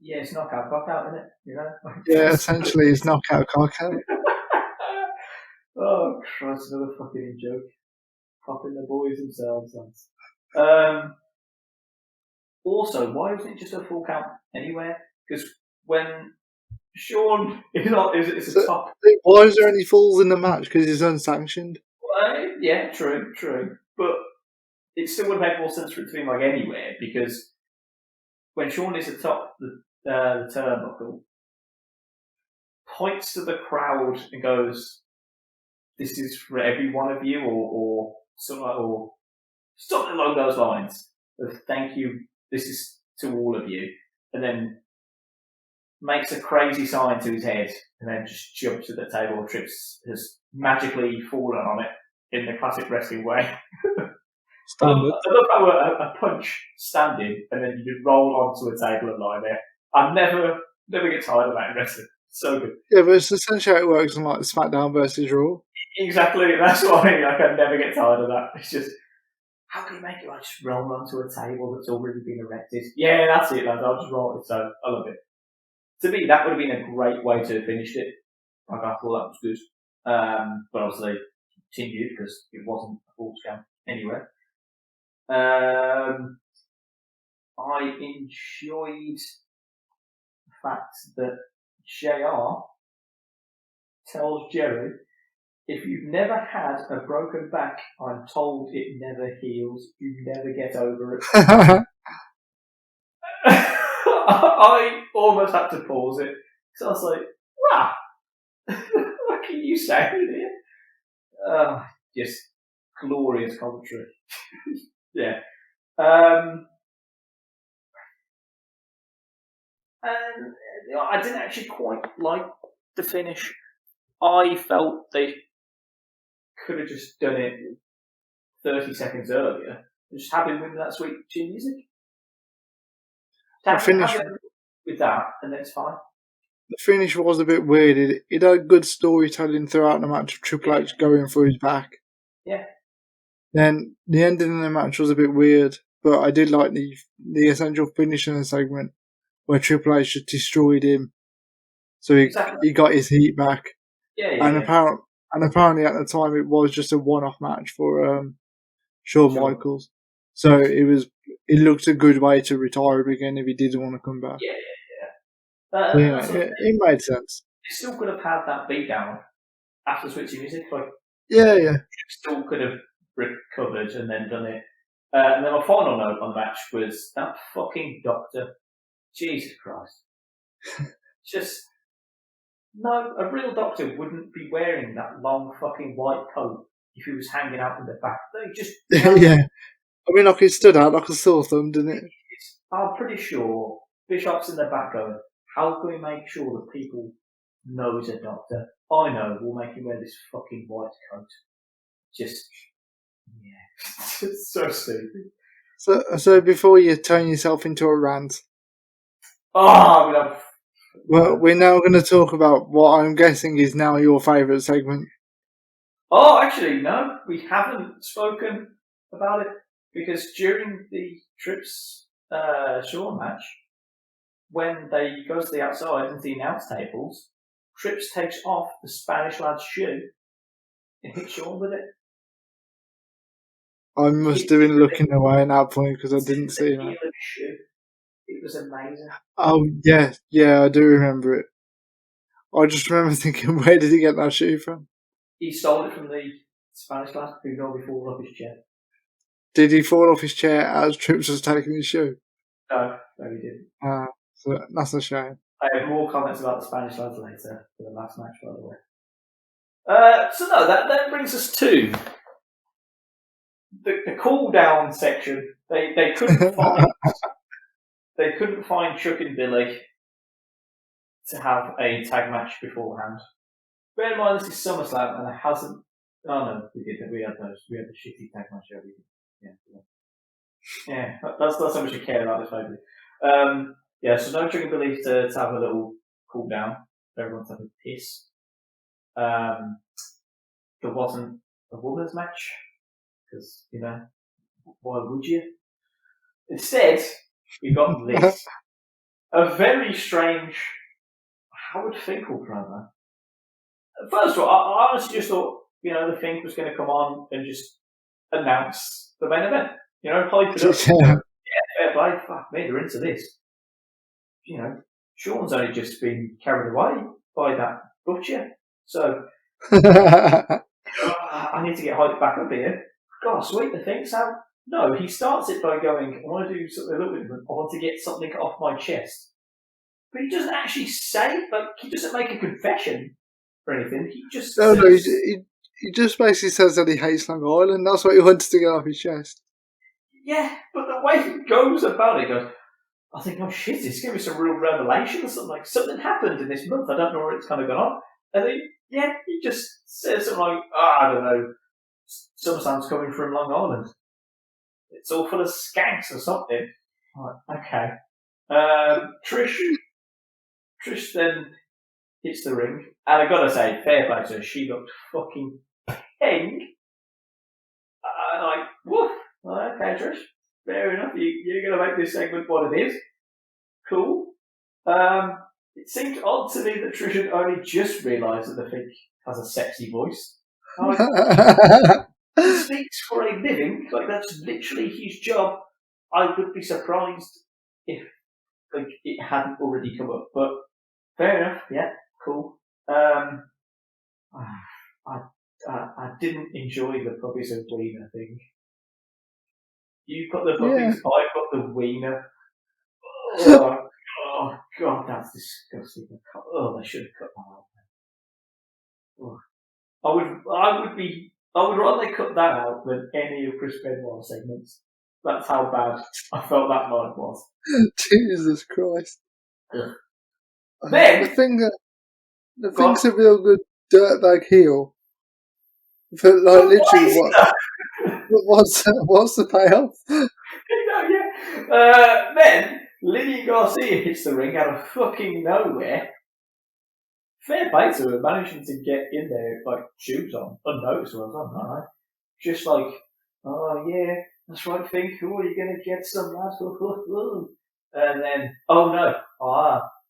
Yeah, it's knockout, cock-out, isn't it? You know?
Yeah, essentially it's knockout, cock-out.
Oh, Christ, another fucking joke. Popping the boys themselves. Also, why isn't it just a full count anywhere? Because when Sean is a top...
Why is there any falls in the match? Because it's unsanctioned.
Well, yeah, true. But it still would make more sense for it to be like anywhere, because when Sean is atop the turnbuckle, points to the crowd and goes, "This is for every one of you," or something along those lines. Thank you. This is to all of you, and then makes a crazy sign to his head, and then just jumps to the table. Trips has magically fallen on it in the classic wrestling way.
Standard.
I love how a punch standing, and then you just roll onto a table and lie there. I never get tired of that in wrestling. So good.
Yeah, but it's essentially how it works on like SmackDown versus Raw.
Exactly. That's why I can never get tired of that. It's just, how can you make it like just roll onto a table that's already been erected? Yeah, that's it, lads. I'll just roll it. So I love it. To me, that would have been a great way to have finished it. Like, I thought that was good. But obviously continued because it wasn't a full scam anyway. I enjoyed the fact that JR tells Jerry, "If you've never had a broken back, I'm told it never heals. You never get over it." I almost had to pause it because I was like, "Wow, what can you say here?" Just glorious commentary. Yeah. And I didn't actually quite like the finish. I felt they could have just done it 30 seconds earlier. Just have him with that sweet chin music. Have him with that, and then it's fine.
The finish was a bit weird. It had good storytelling throughout the match of Triple H going for his back.
Yeah.
Then the ending of the match was a bit weird, but I did like the essential finish in the segment where Triple H just destroyed him, so he got his heat back. Apparently at the time it was just a one-off match for Shawn Michaels, so it looked a good way to retire him again if he didn't want to come back. It made sense.
They still could have had that beatdown after switching music.
Yeah.
Still could have recovered and then done it. And then my final note on the match was that fucking doctor. Jesus Christ. Just, no, a real doctor wouldn't be wearing that long fucking white coat if he was hanging out in the back. They just...
Yeah. I mean, like, it stood out like a sore thumb, didn't it?
I'm pretty sure Bishop's in the back going, how can we make sure that people know he's a doctor? I know, we'll make him wear this fucking white coat. Just, yeah. It's so stupid.
So before you turn yourself into a rant,
well,
we're now going to talk about what I'm guessing is now your favourite segment.
Oh, actually, no, we haven't spoken about it because during the Trips Shaw match, when they go to the outside into the announce tables, Trips takes off the Spanish lad's shoe and hits Shawn with it.
I must have been looking away at that point because I didn't see that.
It was amazing.
Oh, yeah, I do remember it. I just remember thinking, where did he get that shoe from?
He stole it from the Spanish lad who normally falls off his chair.
Did he fall off his chair as Trips was taking his shoe?
No, he didn't.
So that's a shame.
I have more comments about the Spanish lads later for the last match, by the way. So no, that brings us to the cool down section. They couldn't find Chuck and Billy to have a tag match beforehand. Bear in mind, this is SummerSlam, and it hasn't. Oh no, we did. We had those. We had the shitty tag match over. Yeah. That's how much you care about this movie. Yeah, so no Chuck and Billy to have a little cool down. Everyone to have a piss. There wasn't a women's match because why would you? Instead, we got this a very strange Howard Finkel promo. First of all, I honestly just thought the Fink was going to come on and just announce the main event. Hype it up. Fair play. Fuck me, they're into this. Sean's only just been carried away by that butcher, so I need to get hyped back up here. God, sweet the thing, Sam. No, he starts it by going, I want to do something a little bit different. I want to get something off my chest. But he doesn't actually say, he doesn't make a confession or anything. He just says,
he just basically says that he hates Long Island. That's what he wants to get off his chest.
Yeah, but the way he goes about it, he goes, I think, oh shit, it's giving me some real revelation or something. Like, something happened in this month. I don't know where it's kind of gone on. And then, he just says something like, I don't know, SummerSlam's coming from Long Island. It's all full of skanks or something. Like, okay. Trish then hits the ring. And I've got to say, fair play to her, she looked fucking pink. And like, woof. Okay, Trish. Fair enough. You're going to make this segment what it is. Cool. It seemed odd to me that Trish had only just realised that the Fink has a sexy voice. He speaks for a living. Like, that's literally his job. I would be surprised if it hadn't already come up. But fair enough. Yeah, cool. I didn't enjoy the puppies and wiener thing. You got the puppies, I got the wiener. Oh God, that's disgusting. They should have cut that out. I would rather they cut that out than any of Chris Benoit's segments. That's how bad I felt that night was.
Jesus Christ.
Yeah. Then
the thing's a real good dirtbag heel. But literally, what's the payoff?
Then Lillian Garcia hits the ring out of fucking nowhere. Fair play to her, managing to get in there like shoes on, unnoticed. I was like, just like, oh yeah, that's right, Fink. Oh, you're gonna get some lads. And then, oh no,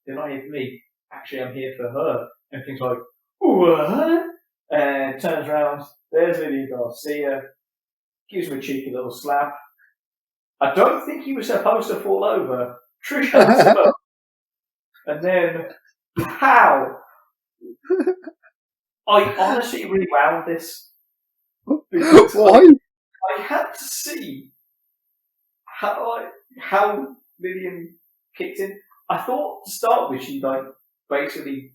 they're not here for me. Actually, I'm here for her. And Fink's like, what? And turns around. There's Lillian Garcia. Gives him a cheeky little slap. I don't think he was supposed to fall over. Trish hands him up. And then, pow! I honestly rewound this. Because
why?
I had to see how Lillian kicked in. I thought to start with she basically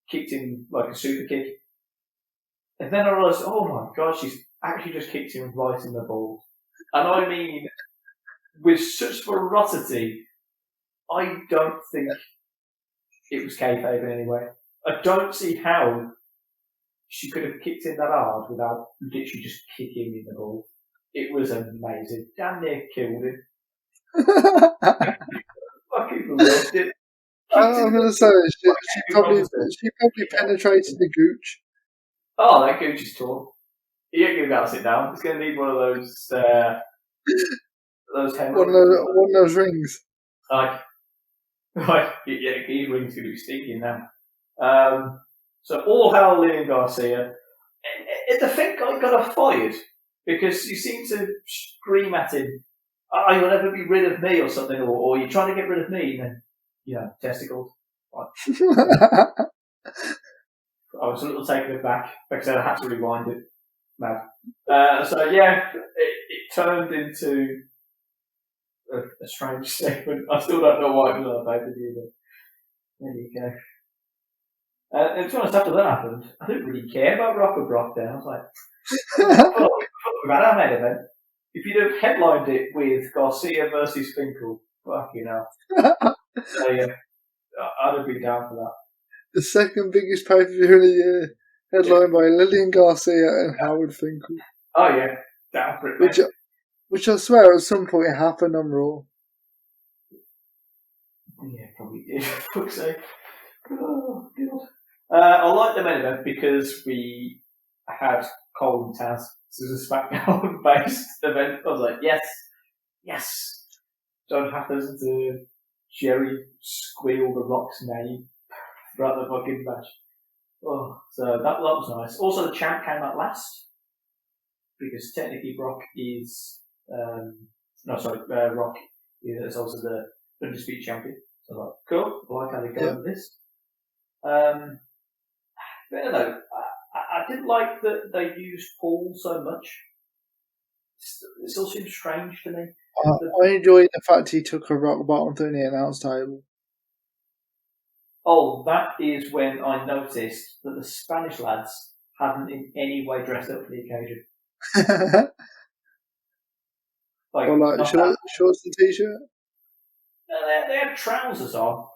kicked in like a super kick. And then I realised, oh my god, she's actually just kicked him right in the balls. And I mean, with such ferocity, I don't think it was kayfabe in any way. I don't see how she could have kicked him that hard without literally just kicking him in the balls. It was amazing. Damn near killed him. Fucking loved it.
I'm going to say, she probably penetrated the gooch.
Oh, that gooch is torn. You ain't going to be able to sit down. It's going to need one of those
one of those rings.
These rings going to be stinking now. So all hail Lillian Garcia. The Fink guy got her fired because you seem to scream at him, you'll never be rid of me or something, or you're trying to get rid of me, and then, testicles. I was a little taken aback because I had to rewind it. It turned into a strange segment. I still don't know why it was on a pay-per-view, but there you go. And to be honest, after that happened, I didn't really care about Rock or Brock then. I was like, we've had our main event. If you'd have headlined it with Garcia versus Finkel, fucking hell. So yeah, I'd have been down for that.
The second biggest pay-per-view in a year, headlined by Lillian Garcia and Howard Finkel.
Oh yeah, down for it,
which I swear at some point happened on Raw.
Yeah, probably did. Fuck's sake. Oh, God. I like the main event because we had Cole and Taz. This is a SmackDown-based event. I was like, yes. Don't have to listen to Jerry squeal the Rock's name throughout the fucking match. Oh, so that was nice. Also, the champ came out last because technically Brock is Rock is also the undisputed champion. So I was like, cool. I like how they go with this. But I don't know. I didn't like that they used Paul so much. It still seems strange to me.
I enjoyed the fact he took a rock bottom through the announce table.
Oh, that is when I noticed that the Spanish lads hadn't in any way dressed up for the occasion.
Shorts and t-shirt?
No, they had trousers on.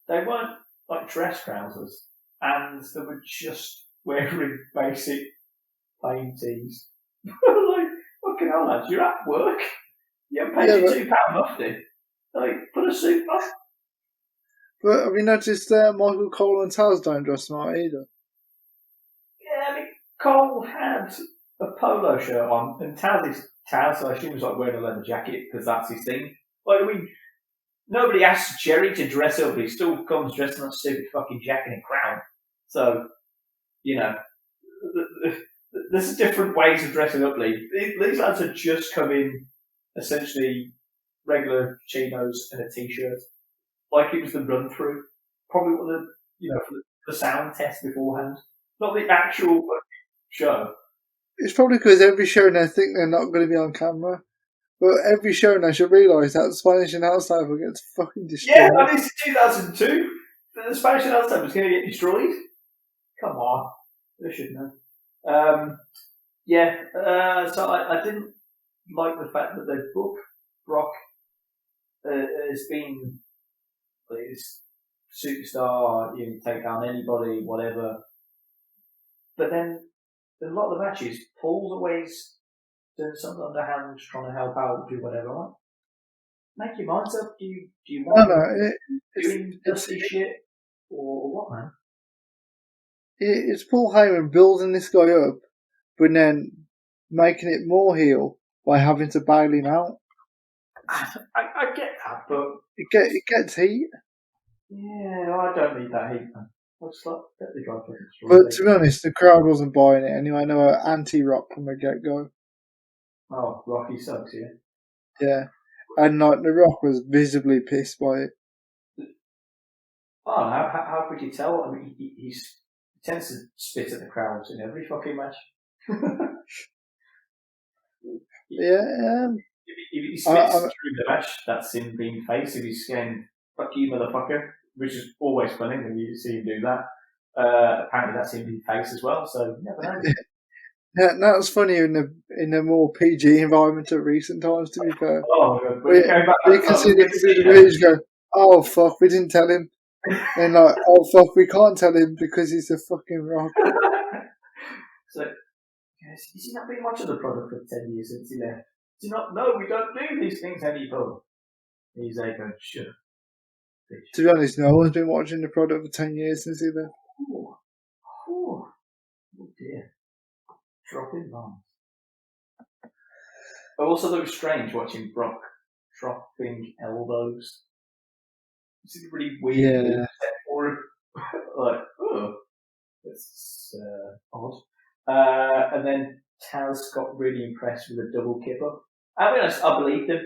They weren't like dress trousers. And they were just wearing basic plain tees. Like, fucking hell, lads, you're at work. You haven't paid your £2 nothing. Like, put a suit on.
But have you noticed Michael Cole and Taz don't dress smart either?
Yeah, I mean, Cole had a polo shirt on, and Taz, so I assume, was like wearing a leather jacket because that's his thing. Like, I mean, nobody asks Jerry to dress up, but he still comes dressed in that stupid fucking jacket and crown. So, you know, there's different ways of dressing up, Lee. These lads had just come in, essentially, regular chinos and a t-shirt. Like it was the run-through. Probably for the sound test beforehand. Not the actual show.
It's probably because every show they think they're not going to be on camera. But every show they should realise that the Spanish announce table gets fucking destroyed.
Yeah, I mean, it's 2002. The Spanish announce table is going to get destroyed. Come on. They should know. So I didn't like the fact that they book Brock as being this superstar, you can take down anybody, whatever. But then, in a lot of the matches, Paul's always doing something underhand, trying to help out, do whatever. Like, make your mind up. Do you want doing dusty shit or what, man?
It's Paul Heyman building this guy up, but then making it more heel by having to bail him out.
I get that, but
it gets heat.
Yeah, I don't need that heat, man. But
to be honest, the crowd wasn't buying it anyway. They were anti-Rock from the get-go.
Oh, Rocky sucks, yeah.
Yeah, and like the Rock was visibly pissed by it.
Oh, how could you tell? I mean, he tends to spit at the crowds in every fucking match.
Yeah.
If he spits through the match, that's him being face. If he's saying "fuck you, motherfucker," which is always funny when you see him do that. Apparently, that's him being face as well. So you never know.
That was funny in the more PG environment of recent times. To be fair,
you
can see the videos go, "Oh fuck, we didn't tell him," and like, "Oh fuck, we can't tell him because he's a fucking Rock."
So, has he not been watching the product for 10 years since he left? Do you not know we don't do these things anymore? He's like, sure.
To be honest, no one's been watching the product for 10 years since he left.
Oh dear. Dropping bombs. I also thought it was strange watching Brock dropping elbows. It's really weird.
Yeah.
Or like, it's odd. And then Taz got really impressed with a double kipper. I mean, I believed him.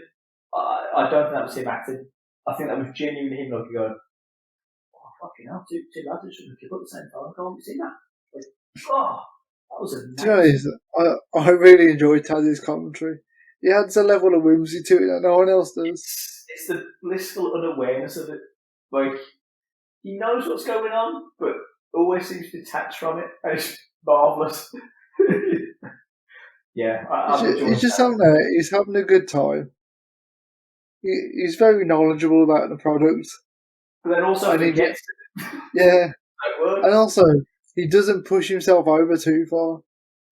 I don't think that was him acting. I think that was genuinely him looking going, oh, fucking hell, two lads that shouldn't kip up at the same time. Can't you see that? Like, that was amazing.
To be honest, I really enjoyed Taz's commentary. He adds a level of whimsy to it that no one else does.
It's the blissful unawareness of it. Like, he knows what's going on, but always seems detached from it, and it's marvellous. Yeah, I'm enjoying
he's just having a good time. He's very knowledgeable about the product.
But then also forgets
yeah. And also, he doesn't push himself over too far.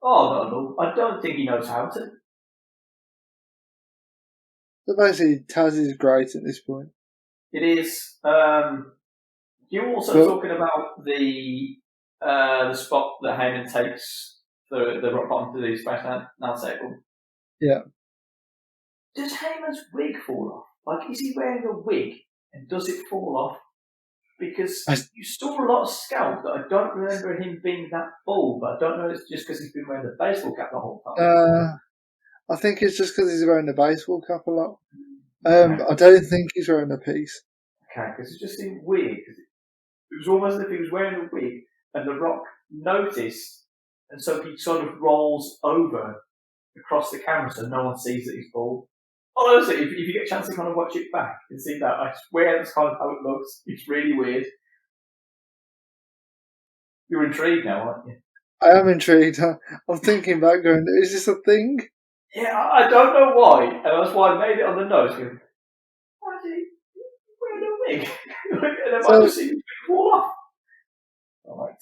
Oh, not at all. I don't think he knows how to.
So basically, Taz is great at this point.
It is. You're also talking about the spot that Heyman takes the rock bottom to the Space Now table.
Yeah.
Does Heyman's wig fall off? Like, is he wearing a wig and does it fall off? Because you saw a lot of scalp that I don't remember him being that bald, but I don't know if it's just because he's been wearing the baseball cap the whole time.
I think it's just because he's wearing the baseball cap a lot. I don't think he's wearing a piece.
Okay, because it just seemed weird. It was almost as if he was wearing a wig and The Rock noticed, and so he sort of rolls over across the camera so no one sees that he's bald. Honestly, if you get a chance to kind of watch it back and see that, I swear that's kind of how it looks. It's really weird. You're intrigued now, aren't you?
I am intrigued. I'm thinking back going, is this a thing?
Yeah, I don't know why, and that's why I made it on the notes. Going, why is he wearing a wig? And then I just see him fall off.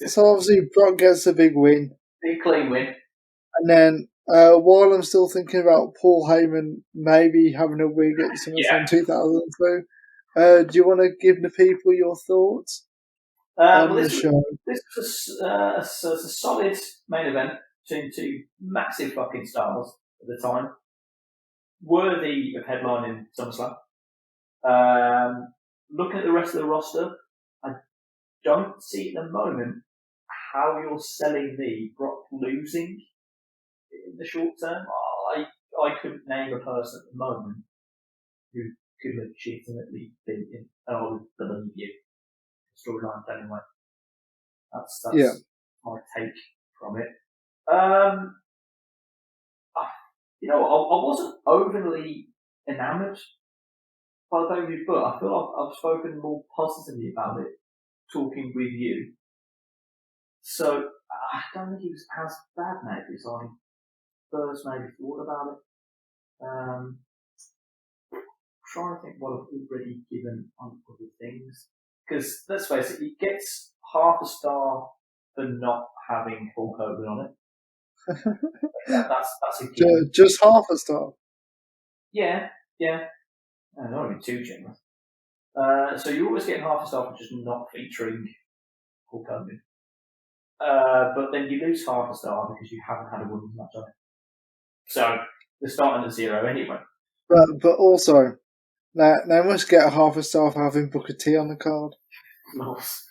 So obviously Brock gets a big win.
Big clean win.
And then while I'm still thinking about Paul Heyman maybe having a wig at Summerslam 2002, do you want to give the people your thoughts on the show?
This was a solid main event between two massive fucking stars at the time. Worthy of headlining SummerSlam. Looking at the rest of the roster, I don't see at the moment how you're selling me Brock losing in the short term. I couldn't name a person at the moment who could legitimately beat him, and I would believe you. Storyline anyway. That's my take from it. You know, I wasn't overly enamoured by the debut, but I feel I've spoken more positively about it talking with you. So I don't think it was as bad maybe as I first maybe thought about it. Trying to think what I've already given on other things. Because let's face it, it gets half a star for not having Hulk Hogan on it. That's a given.
Just half a star?
Yeah. Not even too generous. So you always get half a star for just not featuring Hulk Hogan. But then you lose half a star because you haven't had a women's match on it. So they're starting at 0 anyway.
But also, they must get a half a star for having Booker T on the card.
Nice.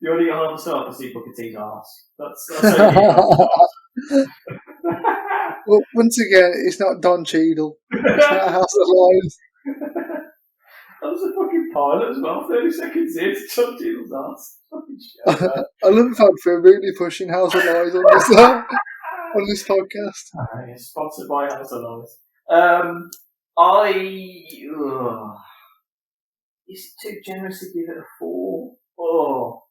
You only get half a star to see Booker T's arse. That's how you get half a star.
Well, once again, it's not Don Cheadle. It's not House of Lions.
That was a fucking pilot as well. 30 seconds in, Don Cheadle's arse. Fucking shit.
I love the fact we're really pushing House of Lions on this podcast.
It's sponsored by House of Lions. Is it too generous to give it a 4? Oh,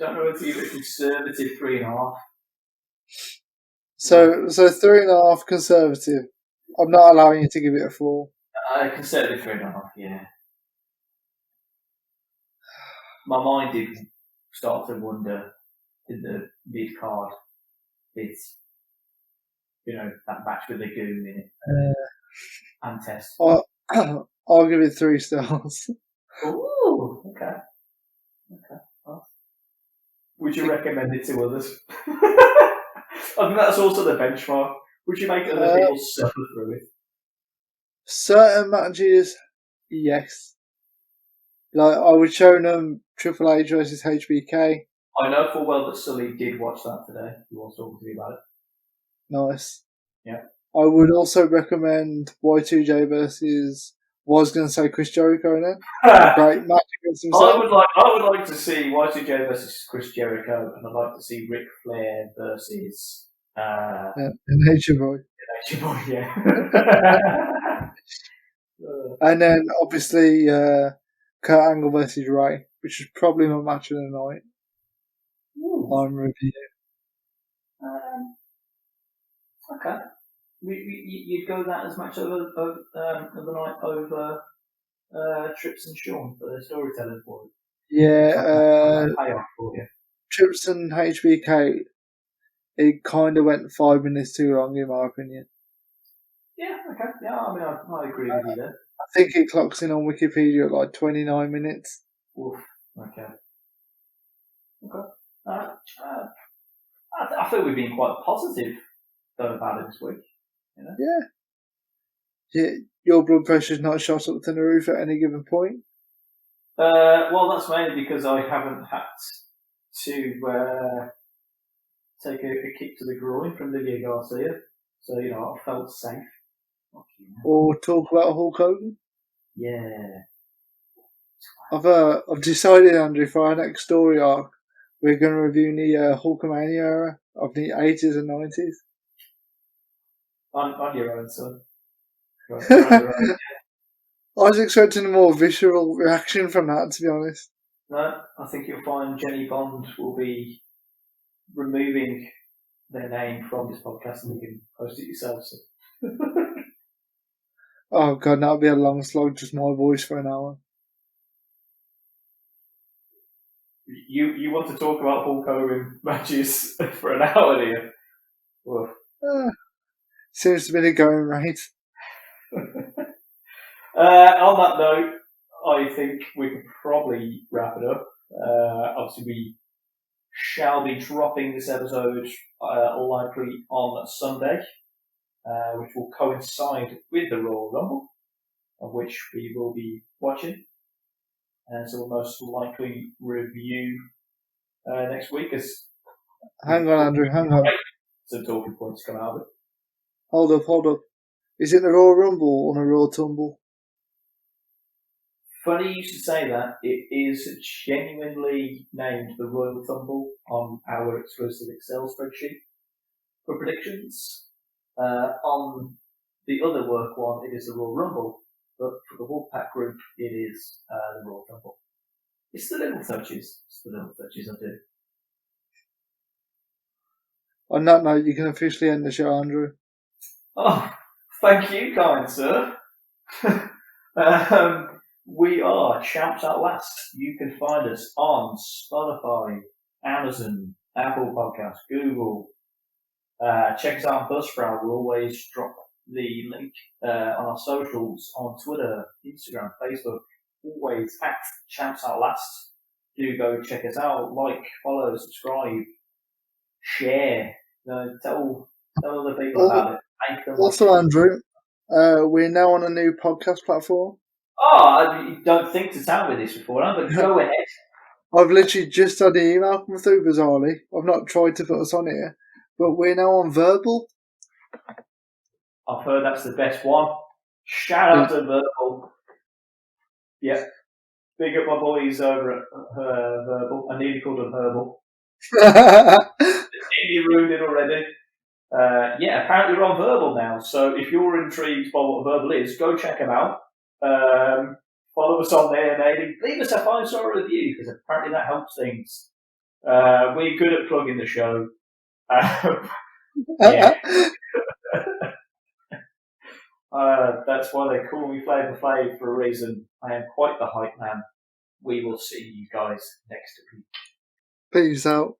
I don't know if you give it a conservative 3.5.
So 3.5 conservative. I'm not allowing you to give it a 4.
Conservative 3.5, yeah. My mind did start to wonder in the mid card bits. You know, that match with the goon in it. And test.
I'll give it 3 stars.
Ooh, okay. Well, would you recommend it to others? I think that's also the benchmark. Would you make other people suffer through it?
Certain matches, yes. Like, I would show them Triple H versus HBK.
I know full well that Sully did watch that today. He was talking to me about it.
Nice.
Yeah.
I would also recommend Y2J versus, was going to say Chris Jericho in it. Great match against himself.
I would like to see Y2J versus Chris Jericho, and I'd like to see Ric Flair versus
Nature Boy.
Nature Boy, yeah.
And then obviously Kurt Angle versus Ray, which is probably my match of the night.
Ooh,
On review.
Okay. You'd go that as much of the night over Trips and Sean for the storytelling for it.
Yeah,
Payoff for you.
Trips and HBK, it kind of went 5 minutes too long, in my opinion.
Yeah, okay. Yeah, I mean, I agree with you there.
I think it clocks in on Wikipedia at like 29 minutes.
Oof. Okay. I feel we've been quite positive though about it this week. You know?
Yeah. Your blood pressure's not shot up to the roof at any given point?
Well, that's mainly because I haven't had to take a kick to the groin from Lilia Garcia. So, I felt safe.
Or talk about Hulk Hogan?
Yeah.
I've decided, Andrew, for our next story arc, we're going to review the Hulkamania era of the 80s and 90s.
On your own, son.
I was expecting a more visceral reaction from that, to be honest.
No, I think you'll find Jenny Bond will be removing their name from this podcast and you can post it yourself. So.
Oh god, that'll be a long slog, just my voice for an hour.
You want to talk about Hulk Hogan matches for an hour, do you?
Seems to be the going rate.
On that note, I think we can probably wrap it up. Obviously, we shall be dropping this episode likely on Sunday, which will coincide with the Royal Rumble, of which we will be watching. And so we'll most likely review next week.
Hang on, Andrew, hang on.
Some talking points come out of it.
Hold up. Is it the Royal Rumble or the Royal Tumble?
Funny you should say that. It is genuinely named the Royal Tumble on our exclusive Excel spreadsheet for predictions. On the other work one, it is the Royal Rumble, but for the Wolfpack group, it is the Royal Tumble. It's the little touches. I do.
On that note, you can officially end the show, Andrew.
Oh, thank you, kind sir. We are Champs at Last. You can find us on Spotify, Amazon, Apple Podcasts, Google. Check us out on Buzzsprout. We'll always drop the link on our socials, on Twitter, Instagram, Facebook. Always at Champs at Last. Do go check us out. Like, follow, subscribe, share. Tell other people about it.
Also, Andrew, we're now on a new podcast platform.
Oh, you don't think to tell me this before, but go ahead.
I've literally just had the email come through, bizarrely. I've not tried to put us on here, but we're now on Verbal.
I've heard that's the best one. Shout out to Verbal. Yeah. Big up my boys over at Verbal. I nearly called them Herbal. You ruined it already. Yeah, apparently we're on Verbal now. So if you're intrigued by what Verbal is, go check them out. Follow us on there, maybe. Leave us a 5-star review, because apparently that helps things. We're good at plugging the show. Yeah. That's why they call me Flavor Flav for a reason. I am quite the hype man. We will see you guys next week.
Peace out.